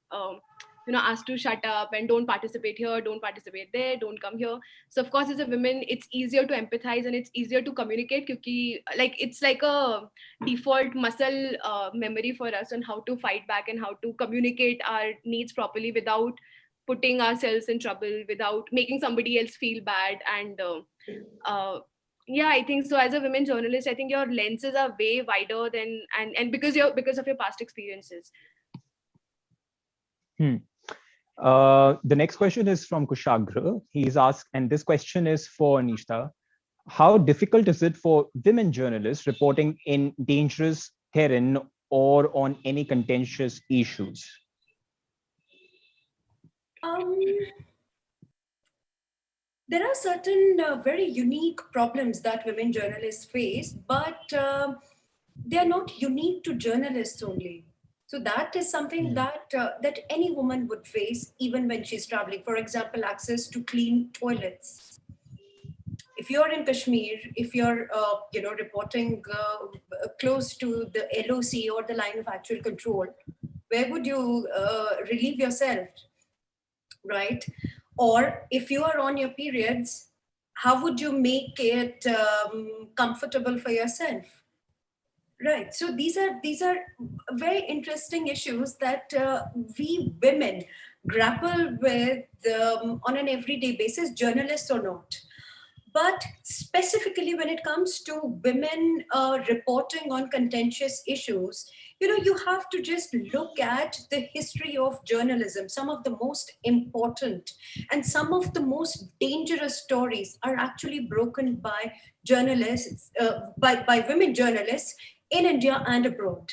asked to shut up and don't participate here, don't participate there, don't come here. So of course, as a woman, it's easier to empathize and it's easier to communicate, because it's like a default muscle memory for us on how to fight back and how to communicate our needs properly without putting ourselves in trouble, without making somebody else feel bad. And yeah, I think so. As a women journalist, I think your lenses are way wider than, and because of your past experiences. The next question is from Kushagra. He's asked, and this question is for Nishta. How difficult is it for women journalists reporting in dangerous terrain or on any contentious issues? There are certain very unique problems that women journalists face, but they are not unique to journalists only. So that is something that that any woman would face even when she's traveling. For example, access to clean toilets. If you're in Kashmir, if you're reporting close to the LOC or the line of actual control, where would you relieve yourself, right? Or if you are on your periods, how would you make it comfortable for yourself? Right. So these are very interesting issues that we women grapple with on an everyday basis, journalists or not. But specifically when it comes to women reporting on contentious issues, you have to just look at the history of journalism. Some of the most important and some of the most dangerous stories are actually broken by journalists, by women journalists in India and abroad.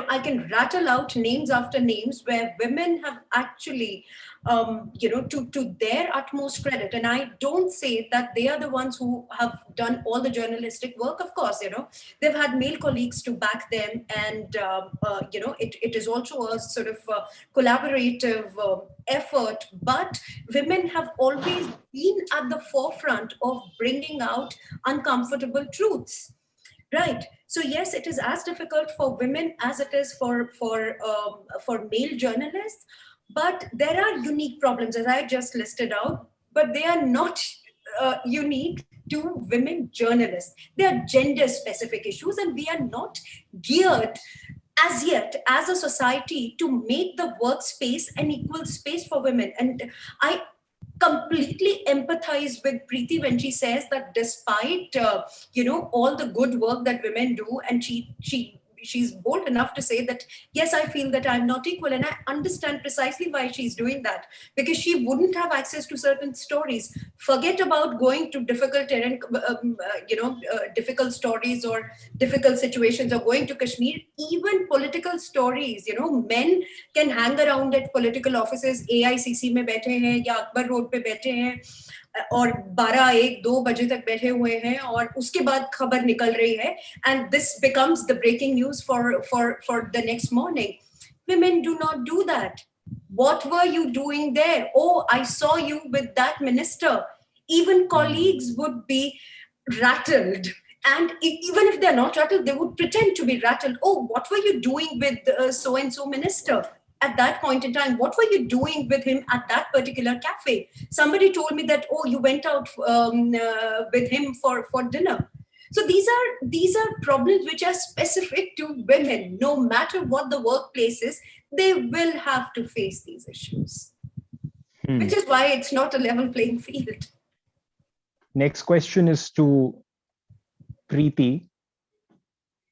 I can rattle out names after names where women have actually, to their utmost credit. And I don't say that they are the ones who have done all the journalistic work. Of course, they've had male colleagues to back them. And, it is also a sort of collaborative effort. But women have always been at the forefront of bringing out uncomfortable truths. Right. So yes, it is as difficult for women as it is for male journalists, but there are unique problems as I just listed out, but they are not unique to women journalists. They are gender specific issues, and we are not geared as yet as a society to make the workspace an equal space for women. And I completely empathize with Preeti when she says that despite all the good work that women do, and she's bold enough to say that yes, I feel that I'm not equal, and I understand precisely why she's doing that, because she wouldn't have access to certain stories. Forget about going to difficult terrain, difficult stories or difficult situations, or going to Kashmir. Even political stories, men can hang around at political offices, AICC में बैठे हैं या Akbar road पे बैठे हैं और 12-1-2 बजे तक बैठे हुए हैं और उसके बाद खबर निकल रही है, and this becomes the breaking news for the next morning. Women do not do that. What were you doing there? Oh, I saw you with that minister. Even colleagues would be rattled. And even if they're not rattled, they would pretend to be rattled. Oh, what were you doing with so-and-so minister at that point in time? What were you doing with him at that particular cafe? Somebody told me that, oh, you went out with him for dinner. So these are problems which are specific to women. No matter what the workplace is, they will have to face these issues, which is why it's not a level playing field. Next question is to Preeti,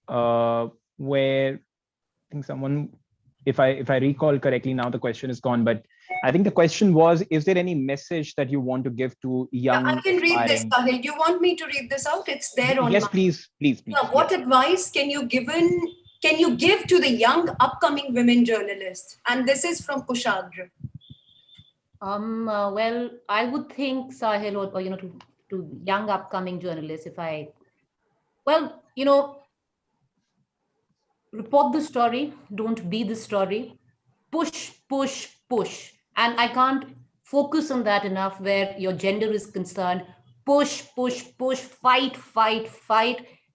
where I think someone, if I recall correctly, now the question is gone, but I think the question was, is there any message that you want to give to young? Yeah, I can read this, Sahil. Do you want me to read this out? It's there on. Yes, please. Yeah, what advice can you give to the young upcoming women journalists? And this is from Kushagra. Well, I would think, Sahil, or to young upcoming journalists, report the story, don't be the story, push. And I can't focus on that enough where your gender is concerned. Push, fight.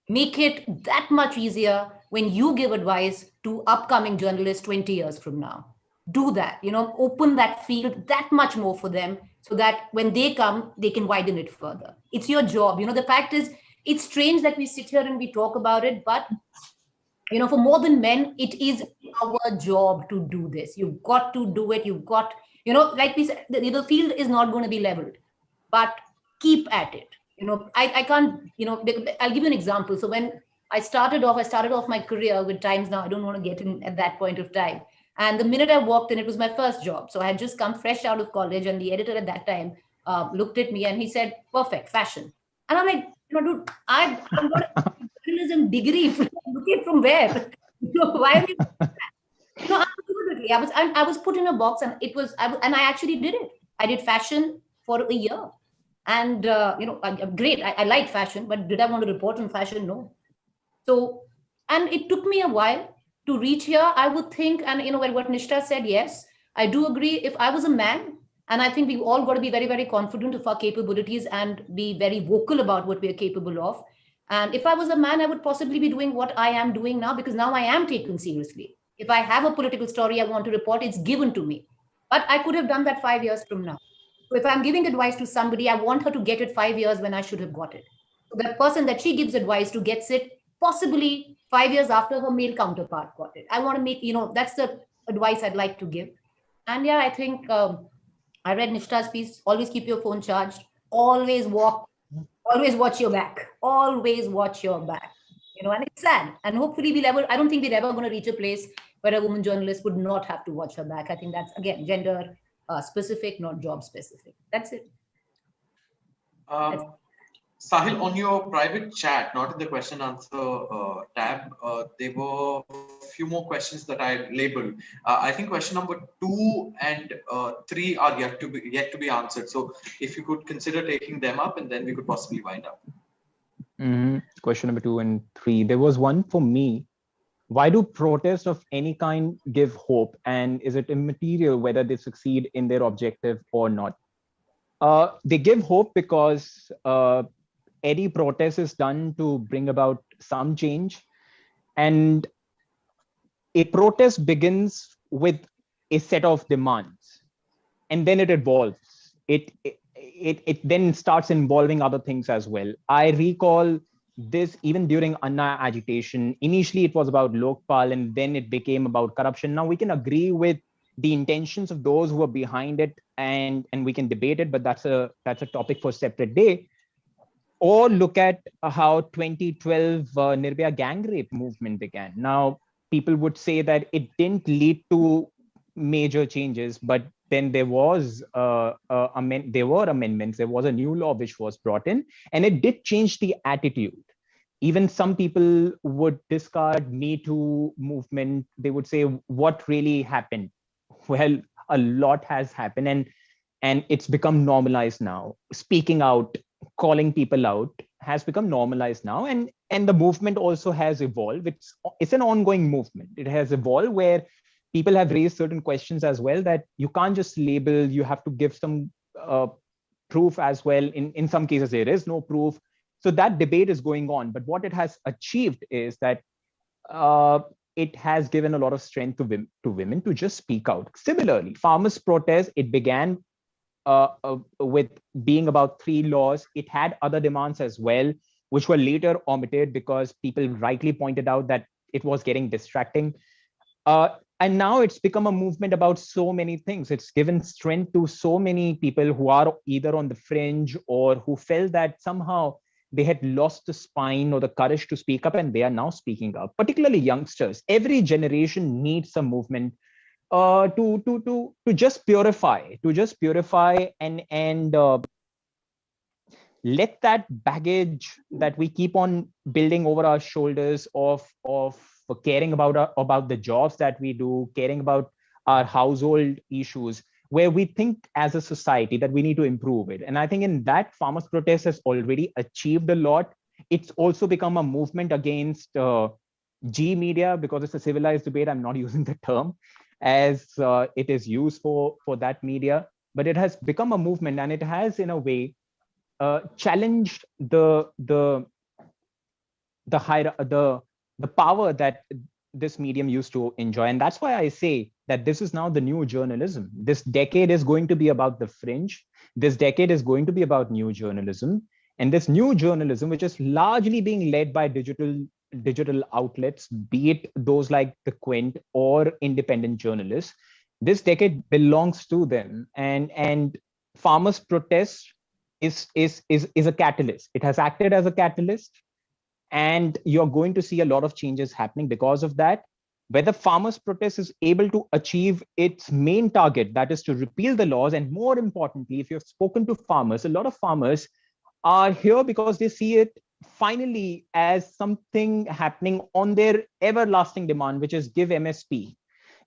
Make it that much easier when you give advice to upcoming journalists 20 years from now. do that, open that field that much more for them, so that when they come, they can widen it further. It's your job. The fact is, it's strange that we sit here and we talk about it, but for more than men, it is our job to do this. You've got to do it. You've got, like we said, the field is not going to be leveled, but keep at it. I can't, I'll give you an example. So when I started off my career with Times Now. I don't want to get in at that point of time. And the minute I walked in, it was my first job. So I had just come fresh out of college, and the editor at that time looked at me and he said, "Perfect, fashion." And I'm like, dude, I've got a journalism degree. Looking from where? Why are you? Absolutely. I was put in a box, and and I actually did it. I did fashion for a year, and great. I like fashion, but did I want to report on fashion? No. So, and it took me a while to reach here. I would think, and what Nishta said, yes, I do agree. If I was a man, and I think we've all got to be very, very confident of our capabilities and be very vocal about what we are capable of. And if I was a man, I would possibly be doing what I am doing now, because now I am taken seriously. If I have a political story I want to report, it's given to me. But I could have done that 5 years from now. So if I'm giving advice to somebody, I want her to get it 5 years when I should have got it. So that person that she gives advice to gets it possibly 5 years after her male counterpart got it. I want to make, that's the advice I'd like to give. And yeah, I think I read Nishta's piece. Always keep your phone charged. Always watch your back. Always watch your back. And it's sad. And hopefully I don't think we're ever going to reach a place where a woman journalist would not have to watch her back. I think that's, again, gender specific, not job specific. That's it. Sahil, on your private chat, not in the question answer tab, there were a few more questions that I labeled. I think question number 2 and 3 are yet to be answered. So if you could consider taking them up, and then we could possibly wind up. Question number 2 and 3. There was one for me. Why do protests of any kind give hope? And is it immaterial whether they succeed in their objective or not? They give hope because any protest is done to bring about some change. And a protest begins with a set of demands, and then it evolves. It then starts involving other things as well. I recall this even during Anna agitation. Initially, it was about Lokpal, and then it became about corruption. Now we can agree with the intentions of those who are behind it, and we can debate it, but that's a topic for a separate day. Or look at how 2012 Nirbhaya gang rape movement began. Now, people would say that it didn't lead to major changes, but then there were amendments. There was a new law which was brought in, and it did change the attitude. Even some people would discard Me Too movement. They would say, what really happened? Well, a lot has happened, and it's become normalized now. Speaking out, calling people out has become normalized now, and the movement also has evolved. It's an ongoing movement. It has evolved where people have raised certain questions as well, that you can't just label, you have to give some proof as well. In some cases there is no proof. So that debate is going on, but what it has achieved is that it has given a lot of strength to women to just speak out. Similarly, farmers' protest, it began with being about 3 laws. It had other demands as well, which were later omitted because people rightly pointed out that it was getting distracting. And now it's become a movement about so many things. It's given strength to so many people who are either on the fringe or who felt that somehow they had lost the spine or the courage to speak up, and they are now speaking up, particularly youngsters. Every generation needs a movement to just purify, and let that baggage that we keep on building over our shoulders of caring about the jobs that we do, caring about our household issues, where we think as a society that we need to improve it. And I think in that, farmers' protest has already achieved a lot. It's also become a movement against G media, because it's a civilized debate. I'm not using the term as it is used for that media, but it has become a movement, and it has in a way challenged the power that this medium used to enjoy. And that's why I say that this is now the new journalism. This decade is going to be about the fringe. This decade is going to be about new journalism. And this new journalism, which is largely being led by digital outlets, be it those like the Quint or independent journalists, this decade belongs to them. And farmers' protest is a catalyst. It has acted as a catalyst. And you're going to see a lot of changes happening because of that. Whether farmers' protest is able to achieve its main target, that is to repeal the laws. And more importantly, if you've spoken to farmers, a lot of farmers are here because they see it finally as something happening on their everlasting demand, which is give MSP,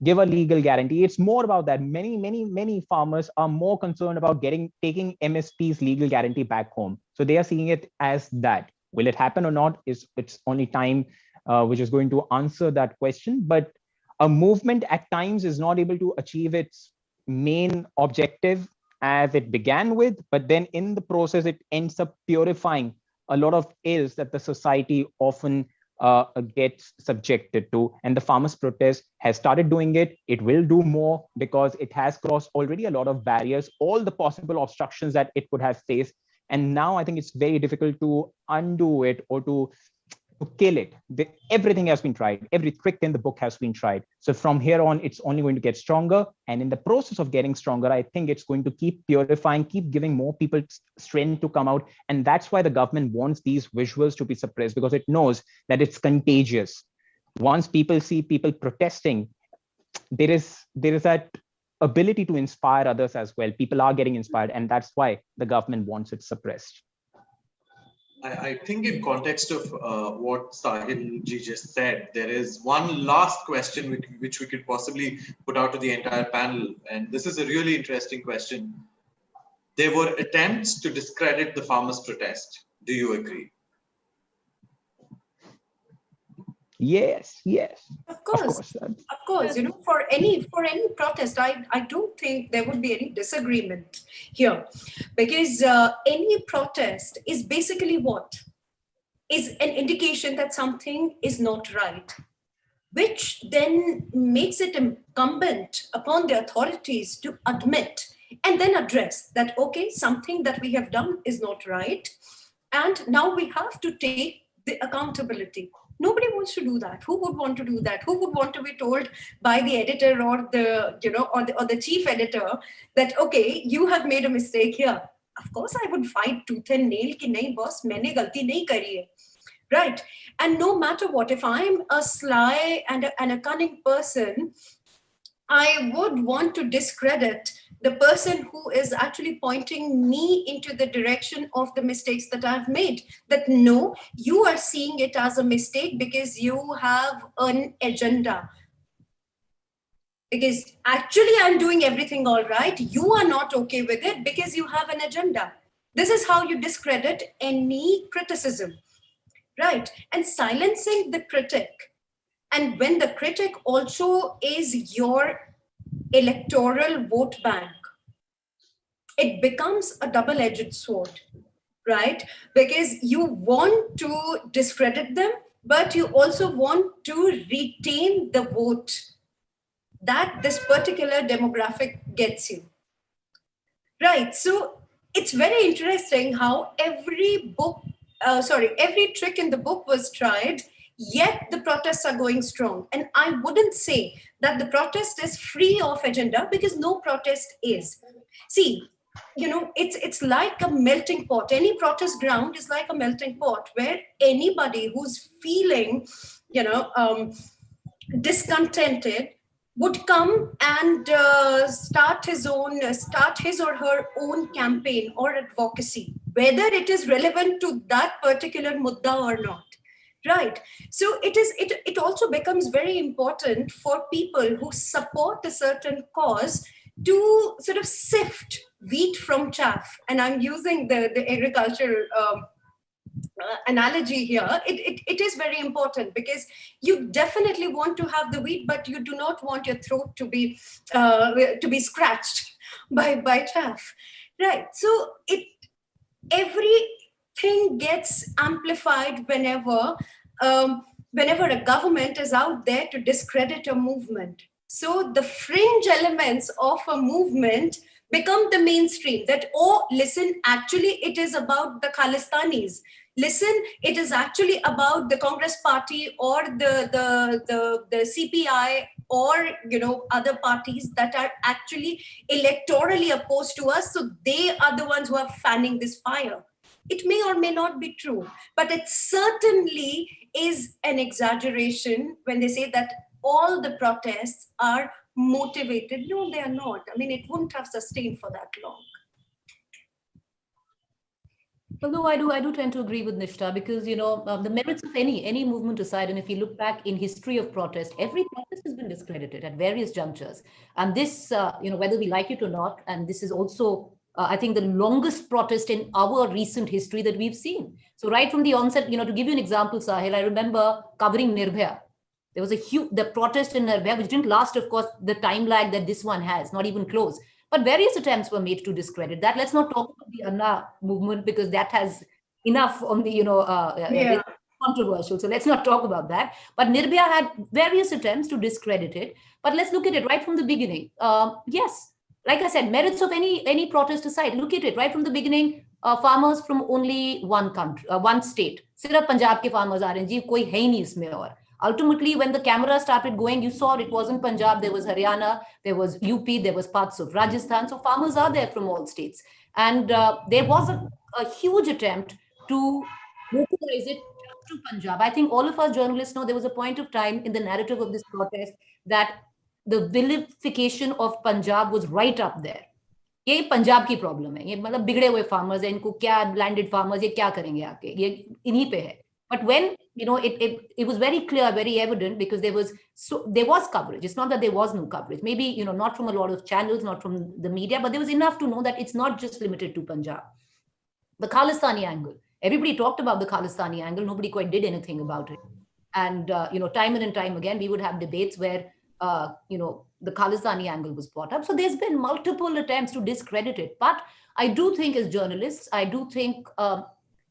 give a legal guarantee. It's more about that. Many farmers are more concerned about taking MSP's legal guarantee back home. So they are seeing it as that. Will it happen or not? It's only time which is going to answer that question. But a movement at times is not able to achieve its main objective as it began with, but then in the process, it ends up purifying a lot of ills that the society often gets subjected to. And the farmers' protest has started doing it. It will do more because it has crossed already a lot of barriers, all the possible obstructions that it could have faced. And now I think it's very difficult to undo it or to kill it. Everything has been tried. Every trick in the book has been tried. So from here on, it's only going to get stronger. And in the process of getting stronger, I think it's going to keep purifying, keep giving more people strength to come out. And that's why the government wants these visuals to be suppressed, because it knows that it's contagious. Once people see people protesting, there is that ability to inspire others as well. People are getting inspired, and that's why the government wants it suppressed. I think in context of what Sahil ji just said, there is one last question which we could possibly put out to the entire panel. And this is a really interesting question. There were attempts to discredit the farmers' protest. Do you agree? Yes. Of course. You know, for any protest, I don't think there would be any disagreement here, because any protest is basically what is an indication that something is not right, which then makes it incumbent upon the authorities to admit and then address that, okay, something that we have done is not right, and now we have to take the accountability. Nobody wants to do that. Who would want to do that? Who would want to be told by the editor or the chief editor that, okay, you have made a mistake here? Of course, I would fight tooth and nail ki nahi boss, maine galti nahi kari hai. Right? And no matter what, if I'm a sly and a cunning person, I would want to discredit the person who is actually pointing me into the direction of the mistakes that I've made. That no, you are seeing it as a mistake because you have an agenda. Because actually I'm doing everything all right. You are not okay with it because you have an agenda. This is how you discredit any criticism, right? And silencing the critic. And when the critic also is your electoral vote bank, it becomes a double-edged sword, right? Because you want to discredit them, but you also want to retain the vote that this particular demographic gets you, right? So it's very interesting how every trick in the book was tried, yet the protests are going strong. And I wouldn't say that the protest is free of agenda, because no protest is. See, you know, it's like a melting pot. Any protest ground is like a melting pot where anybody who's feeling, discontented would come and start his or her own campaign or advocacy, whether it is relevant to that particular mudda or not. Right. So it also becomes very important for people who support a certain cause to sort of sift wheat from chaff. And I'm using the agriculture analogy here. It is very important, because you definitely want to have the wheat, but you do not want your throat to be scratched by chaff. Right. So everything gets amplified whenever whenever a government is out there to discredit a movement. So the fringe elements of a movement become the mainstream, that, oh, listen, actually it is about the Khalistanis. Listen, it is actually about the Congress party or the CPI or, you know, other parties that are actually electorally opposed to us. So they are the ones who are fanning this fire. It may or may not be true, but it certainly is an exaggeration when they say that all the protests are motivated. No, they are not. I mean, it wouldn't have sustained for that long. Well, no, I do tend to agree with Nishta because, you know, the merits of any movement aside, and if you look back in history of protest, every protest has been discredited at various junctures. And this, you know, whether we like it or not, and this is also, I think, the longest protest in our recent history that we've seen. So right from the onset, you know, to give you an example, Sahil, I remember covering Nirbhaya. There was the protest in Nirbhaya, which didn't last, of course, the time lag that this one has, not even close. But various attempts were made to discredit that. Let's not talk about the Anna movement because that has enough on the, you know, it's controversial. So let's not talk about that. But Nirbhaya had various attempts to discredit it. But let's look at it right from the beginning. Yes, like I said, merits of any protest aside, look at it right from the beginning. Farmers from only one country, one state. Sirf Punjab ke farmers are in, koi hai nahi isme aur. Ultimately, when the camera started going, you saw it wasn't Punjab, there was Haryana, there was UP, there was parts of Rajasthan. So farmers are there from all states. And there was a huge attempt to localize it just to Punjab. I think all of us journalists know there was a point of time in the narrative of this protest that the vilification of Punjab was right up there. ये पंजाब की problem है, ये मतलब बिगड़े हुए farmers हैं, इनको क्या लैंडेड फार्मर्स ये क्या करेंगे आके, ये इन्हीं पे है. But when, you know, it was very clear, very evident, because there was coverage. It's not that there was no coverage. Maybe, you know, not from a lot of channels, not from the media, but there was enough to know that it's not just limited to Punjab. The Khalistani angle. Everybody talked about the Khalistani angle. Nobody quite did anything about it. And, you know, time and time again, we would have debates where, you know, the Khalistani angle was brought up. So there's been multiple attempts to discredit it. But I do think as journalists, I do think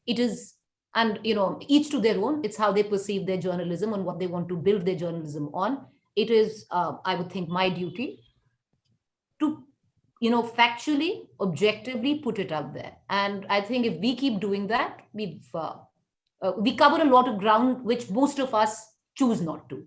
it is, and, you know, each to their own, it's how they perceive their journalism and what they want to build their journalism on. It is, I would think, my duty to, you know, factually, objectively put it out there. And I think if we keep doing that, we cover a lot of ground which most of us choose not to.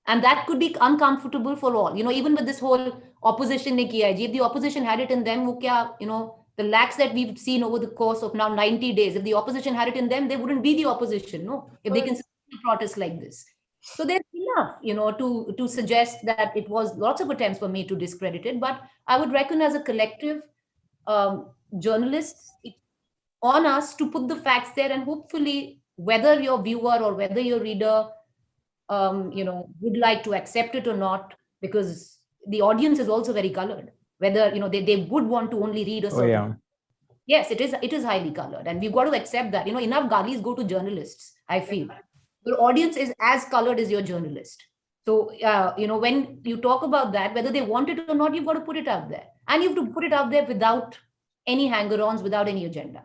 And that could be uncomfortable for all. You know, even with this whole opposition ne kiya hai, if the opposition had it in them, wo kya, you know, the lacks that we've seen over the course of now 90 days, if the opposition had it in them, they wouldn't be the opposition, no? If they can protest like this. So there's enough, you know, to suggest that it was lots of attempts were made to discredit it. But I would reckon as a collective, journalists, it's on us to put the facts there, and hopefully whether your viewer or whether your reader, you know, would like to accept it or not, because the audience is also very colored. Whether, you know, they would want to only read a certain. Oh, yeah. Yes, it is highly colored, and we've got to accept that. You know, enough galis go to journalists, I feel. Your audience is as colored as your journalist. So, you know, when you talk about that, whether they want it or not, you've got to put it out there. And you have to put it out there without any hanger-ons, without any agenda.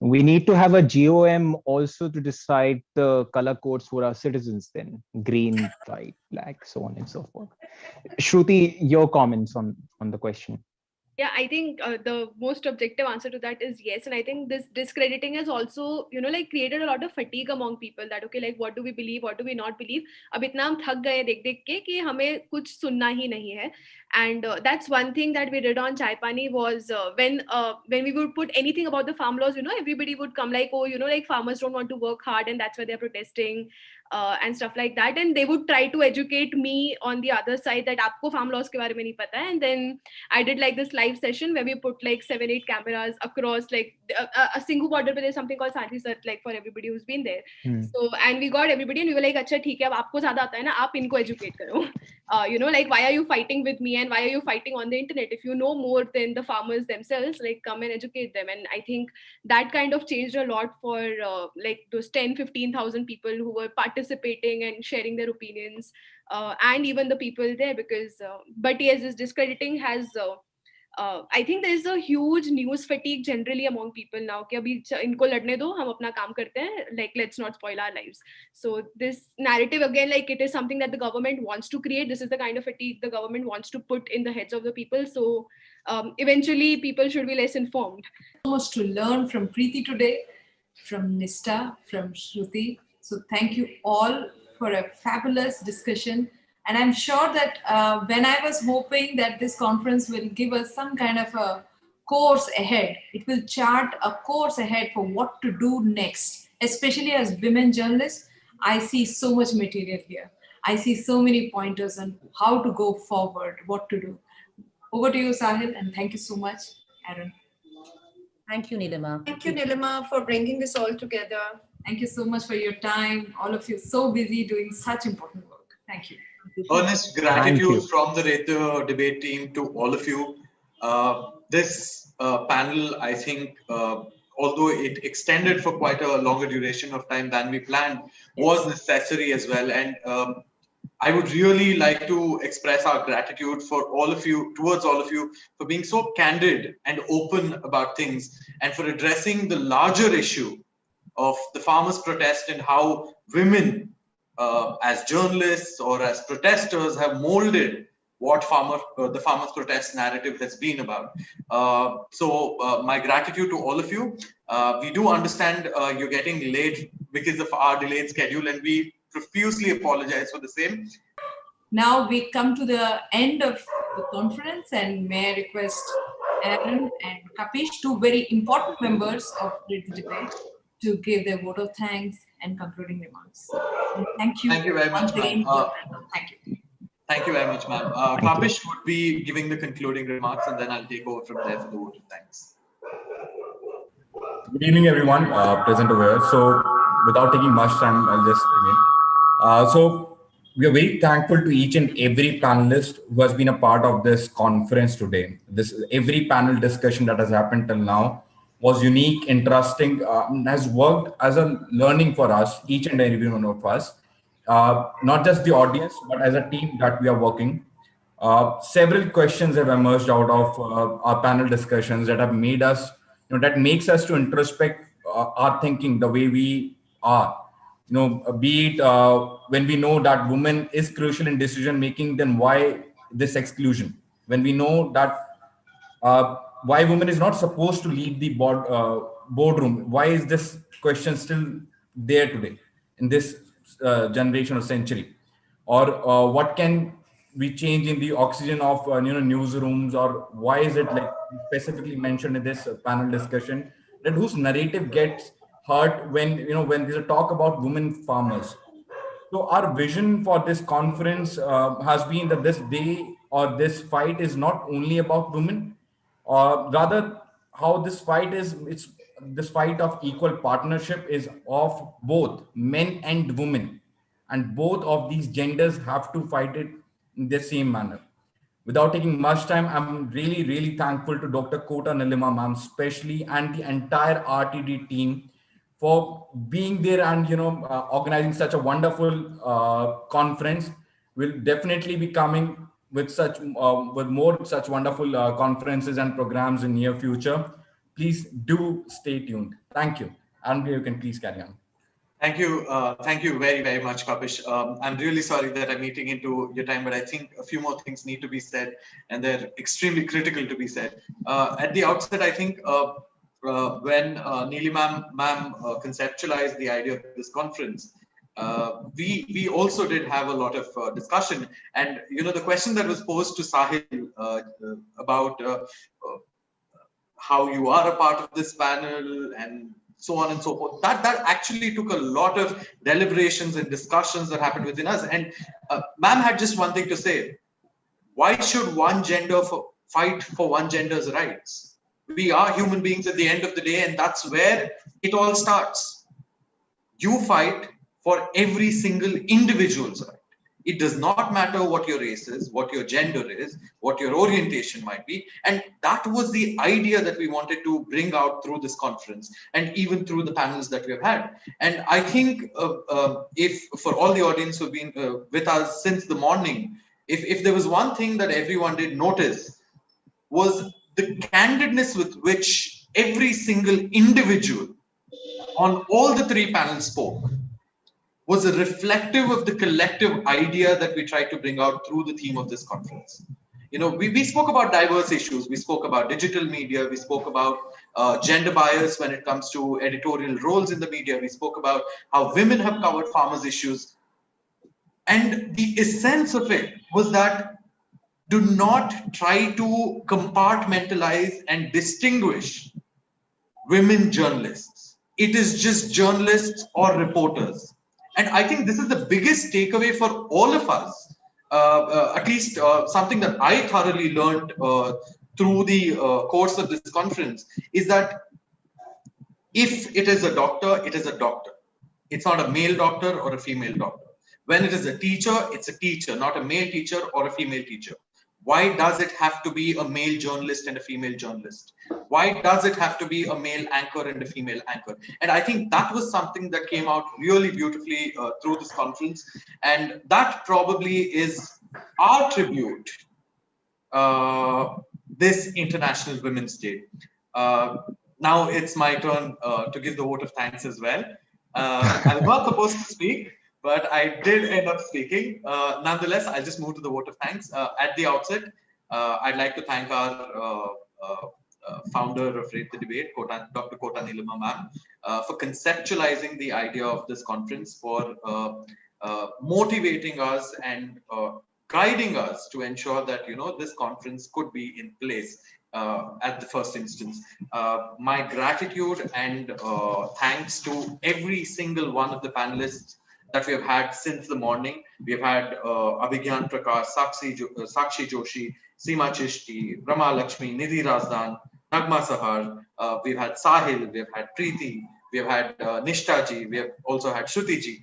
We need to have a GOM also to decide the color codes for our citizens then. Green, white, black, so on and so forth. Shruti, your comments on the question. Yeah, I think the most objective answer to that is yes. And I think this discrediting has also, you know, like created a lot of fatigue among people that, okay, like what do we believe, what do we not believe? अब इतना हम थक गए देख के कि हमें कुछ सुनना ही नहीं है. And that's one thing that we did on Chaaipani was when we would put anything about the farm laws, you know, everybody would come like, oh, you know, like farmers don't want to work hard and that's why they're protesting and stuff like that. And they would try to educate me on the other side that आपको farm laws के बारे में नहीं पता है. And then I did like this live session where we put like 7-8 cameras across like a single border, but there's something called Santi Sat, like for everybody who's been there. So, and we got everybody and we were like, अच्छा ठीक है, अब आपको ज़्यादा आता है ना, आप इनको educate करो. You know, like, why are you fighting with me and why are you fighting on the internet? If you know more than the farmers themselves, like come and educate them. And I think that kind of changed a lot for like those 10-15,000 people who were participating and sharing their opinions and even the people there, because but yes, this discrediting has I think there is a huge news fatigue generally among people now. कि अभी इनको लड़ने दो, हम अपना काम करते हैं. Like, let's not spoil our lives. So this narrative again, like, it is something that the government wants to create. This is the kind of fatigue the government wants to put in the heads of the people. So eventually, people should be less informed. So much to learn from Preeti today, from Nishta, from Shruti. So thank you all for a fabulous discussion. And I'm sure that when I was hoping that this conference will give us some kind of a course ahead, it will chart a course ahead for what to do next, especially as women journalists. I see so much material here. I see so many pointers on how to go forward, what to do. Over to you, Sahil, and thank you so much, Aaron. Thank you, Nilima. Thank you, Nilima, for bringing this all together. Thank you so much for your time. All of you so busy doing such important work. Thank you. Earnest gratitude from the Rate the Debate team to all of you. This panel, I think, although it extended for quite a longer duration of time than we planned, was necessary as well. And I would really like to express our gratitude for all of you, towards all of you, for being so candid and open about things, and for addressing the larger issue of the farmers' protest and how women, as journalists or as protesters, have molded what the farmers' protest narrative has been about. So my gratitude to all of you. We do understand you're getting late because of our delayed schedule, and we profusely apologize for the same. Now we come to the end of the conference, and may I request Aaron and Kapish, two very important members of the debate, to give their vote of thanks and concluding remarks. And thank you. Thank you very much, ma'am. Thank you. Thank you very much, ma'am. Kapish would be giving the concluding remarks, and then I'll take over from there for the vote of thanks. Good evening, everyone present over here. So, without taking much time, I'll just begin. So, we are very thankful to each and every panelist who has been a part of this conference today. Every panel discussion that has happened till now was unique, interesting, has worked as a learning for us, each and every one of us, not just the audience, but as a team that we are working. Several questions have emerged out of our panel discussions that have made us, that makes us to introspect our thinking the way we are. Be it when we know that women is crucial in decision making, then why this exclusion? When we know that why women is not supposed to lead the boardroom, why is this question still there today in this generation or century? Or what can we change in the oxygen of newsrooms, or why is it like specifically mentioned in this panel discussion that whose narrative gets hurt when when there's a talk about women farmers? So our vision for this conference has been that this day or this fight is not only about women, or rather how this fight is, it's this fight of equal partnership is of both men and women, and both of these genders have to fight it in the same manner. Without taking much time, I'm really, really thankful to Dr. Kota Nilima ma'am, especially, and the entire RTD team for being there and organizing such a wonderful conference. We'll definitely be coming with with more such wonderful conferences and programs in near future. Please do stay tuned. Thank you, and you can please carry on. Thank you very, very much, Kapish. I'm really sorry that I'm eating into your time, but I think a few more things need to be said, and they're extremely critical to be said. At the outset, I think when Neeli ma'am conceptualized the idea of this conference, we also did have a lot of discussion. And the question that was posed to Sahil about how you are a part of this panel and so on and so forth, that actually took a lot of deliberations and discussions that happened within us. And ma'am had just one thing to say: why should one gender fight for one gender's rights? We are human beings at the end of the day, and that's where it all starts. You fight for every single individual's right. It does not matter what your race is, what your gender is, what your orientation might be. And that was the idea that we wanted to bring out through this conference, and even through the panels that we have had. And I think if for all the audience who've been with us since the morning, if there was one thing that everyone did notice, was the candidness with which every single individual on all the three panels spoke was a reflective of the collective idea that we tried to bring out through the theme of this conference. You know, we spoke about diverse issues. We spoke about digital media. We spoke about gender bias when it comes to editorial roles in the media. We spoke about how women have covered farmers' issues. And the essence of it was that do not try to compartmentalize and distinguish women journalists. It is just journalists or reporters. And I think this is the biggest takeaway for all of us, at least something that I thoroughly learned through the course of this conference, is that if it is a doctor, it is a doctor. It's not a male doctor or a female doctor. When it is a teacher, it's a teacher, not a male teacher or a female teacher. Why does it have to be a male journalist and a female journalist? Why does it have to be a male anchor and a female anchor? And I think that was something that came out really beautifully through this conference. And that probably is our tribute this International Women's Day. Now it's my turn to give the vote of thanks as well. I was not supposed to speak, but I did end up speaking. Nonetheless, I'll just move to the vote of thanks. At the outset, I'd like to thank our founder of Rate the Debate, Dr. Kota Nilima ma'am, for conceptualizing the idea of this conference, for motivating us and guiding us to ensure that, you know, this conference could be in place at the first instance. My gratitude and thanks to every single one of the panelists that we have had since the morning. We have had Abhigyan Prakash, Sakshi Joshi, Seema Chishti, Rama Lakshmi, Nidhi Razdan, Nagma Sahar. We've had Sahil, we've had Preeti, we've had Nishta ji, we have also had Shruti ji.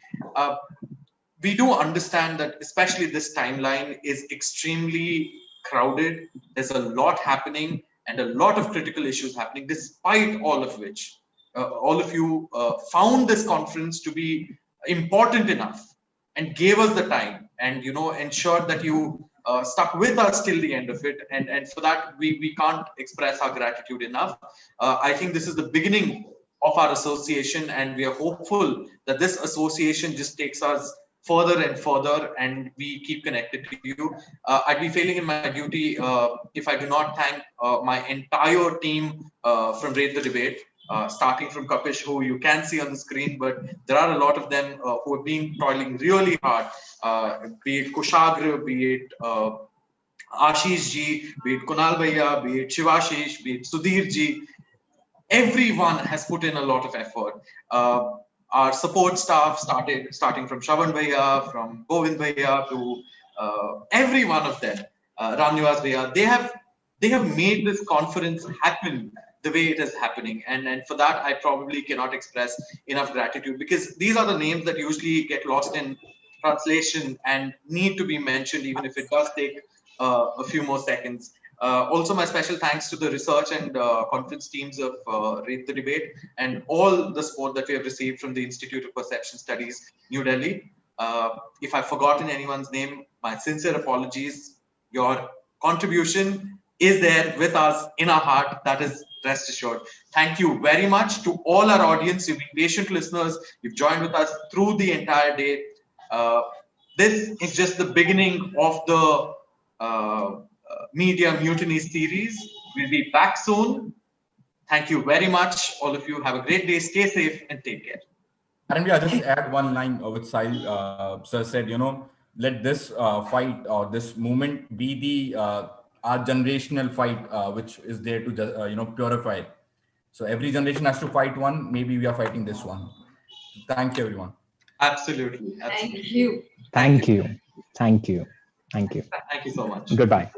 We do understand that especially this timeline is extremely crowded. There's a lot happening and a lot of critical issues happening. Despite all of which, all of you found this conference to be important enough and gave us the time and, you know, ensured that you stuck with us till the end of it. And for that, we can't express our gratitude enough. I think this is the beginning of our association, and we are hopeful that this association just takes us further and further, and we keep connected to you. I'd be failing in my duty if I do not thank my entire team from Rate the Debate, starting from Kapish, who you can see on the screen, but there are a lot of them who have been toiling really hard, be it Kushagra, be it Ashish ji, be it Kunal Bhaiya, be it Shivashish, be it Sudhir ji. Everyone has put in a lot of effort. Our support staff, starting from Shravan Bhaiya, from Govind Bhaiya, to every one of them, Ram Nivas Bhaiya, they have made this conference happen the way it is happening. And for that, I probably cannot express enough gratitude, because these are the names that usually get lost in translation and need to be mentioned, even if it does take a few more seconds. Also, my special thanks to the research and conference teams of Rate the Debate and all the support that we have received from the Institute of Perception Studies, New Delhi. If I've forgotten anyone's name, my sincere apologies. Your contribution is there with us in our heart. That is rest assured. Thank you very much to all our audience. You've been patient listeners. You've joined with us through the entire day. This is just the beginning of the Media Mutiny series. We'll be back soon. Thank you very much. All of you have a great day. Stay safe and take care. And I'll just add one line which Sahil sir said, you know, let this fight or this movement be the our generational fight, which is there to, you know, purify. So every generation has to fight one. Maybe we are fighting this one. Thank you, everyone. Absolutely. Thank you. Thank you. Thank you. Thank you. Thank you so much. Goodbye.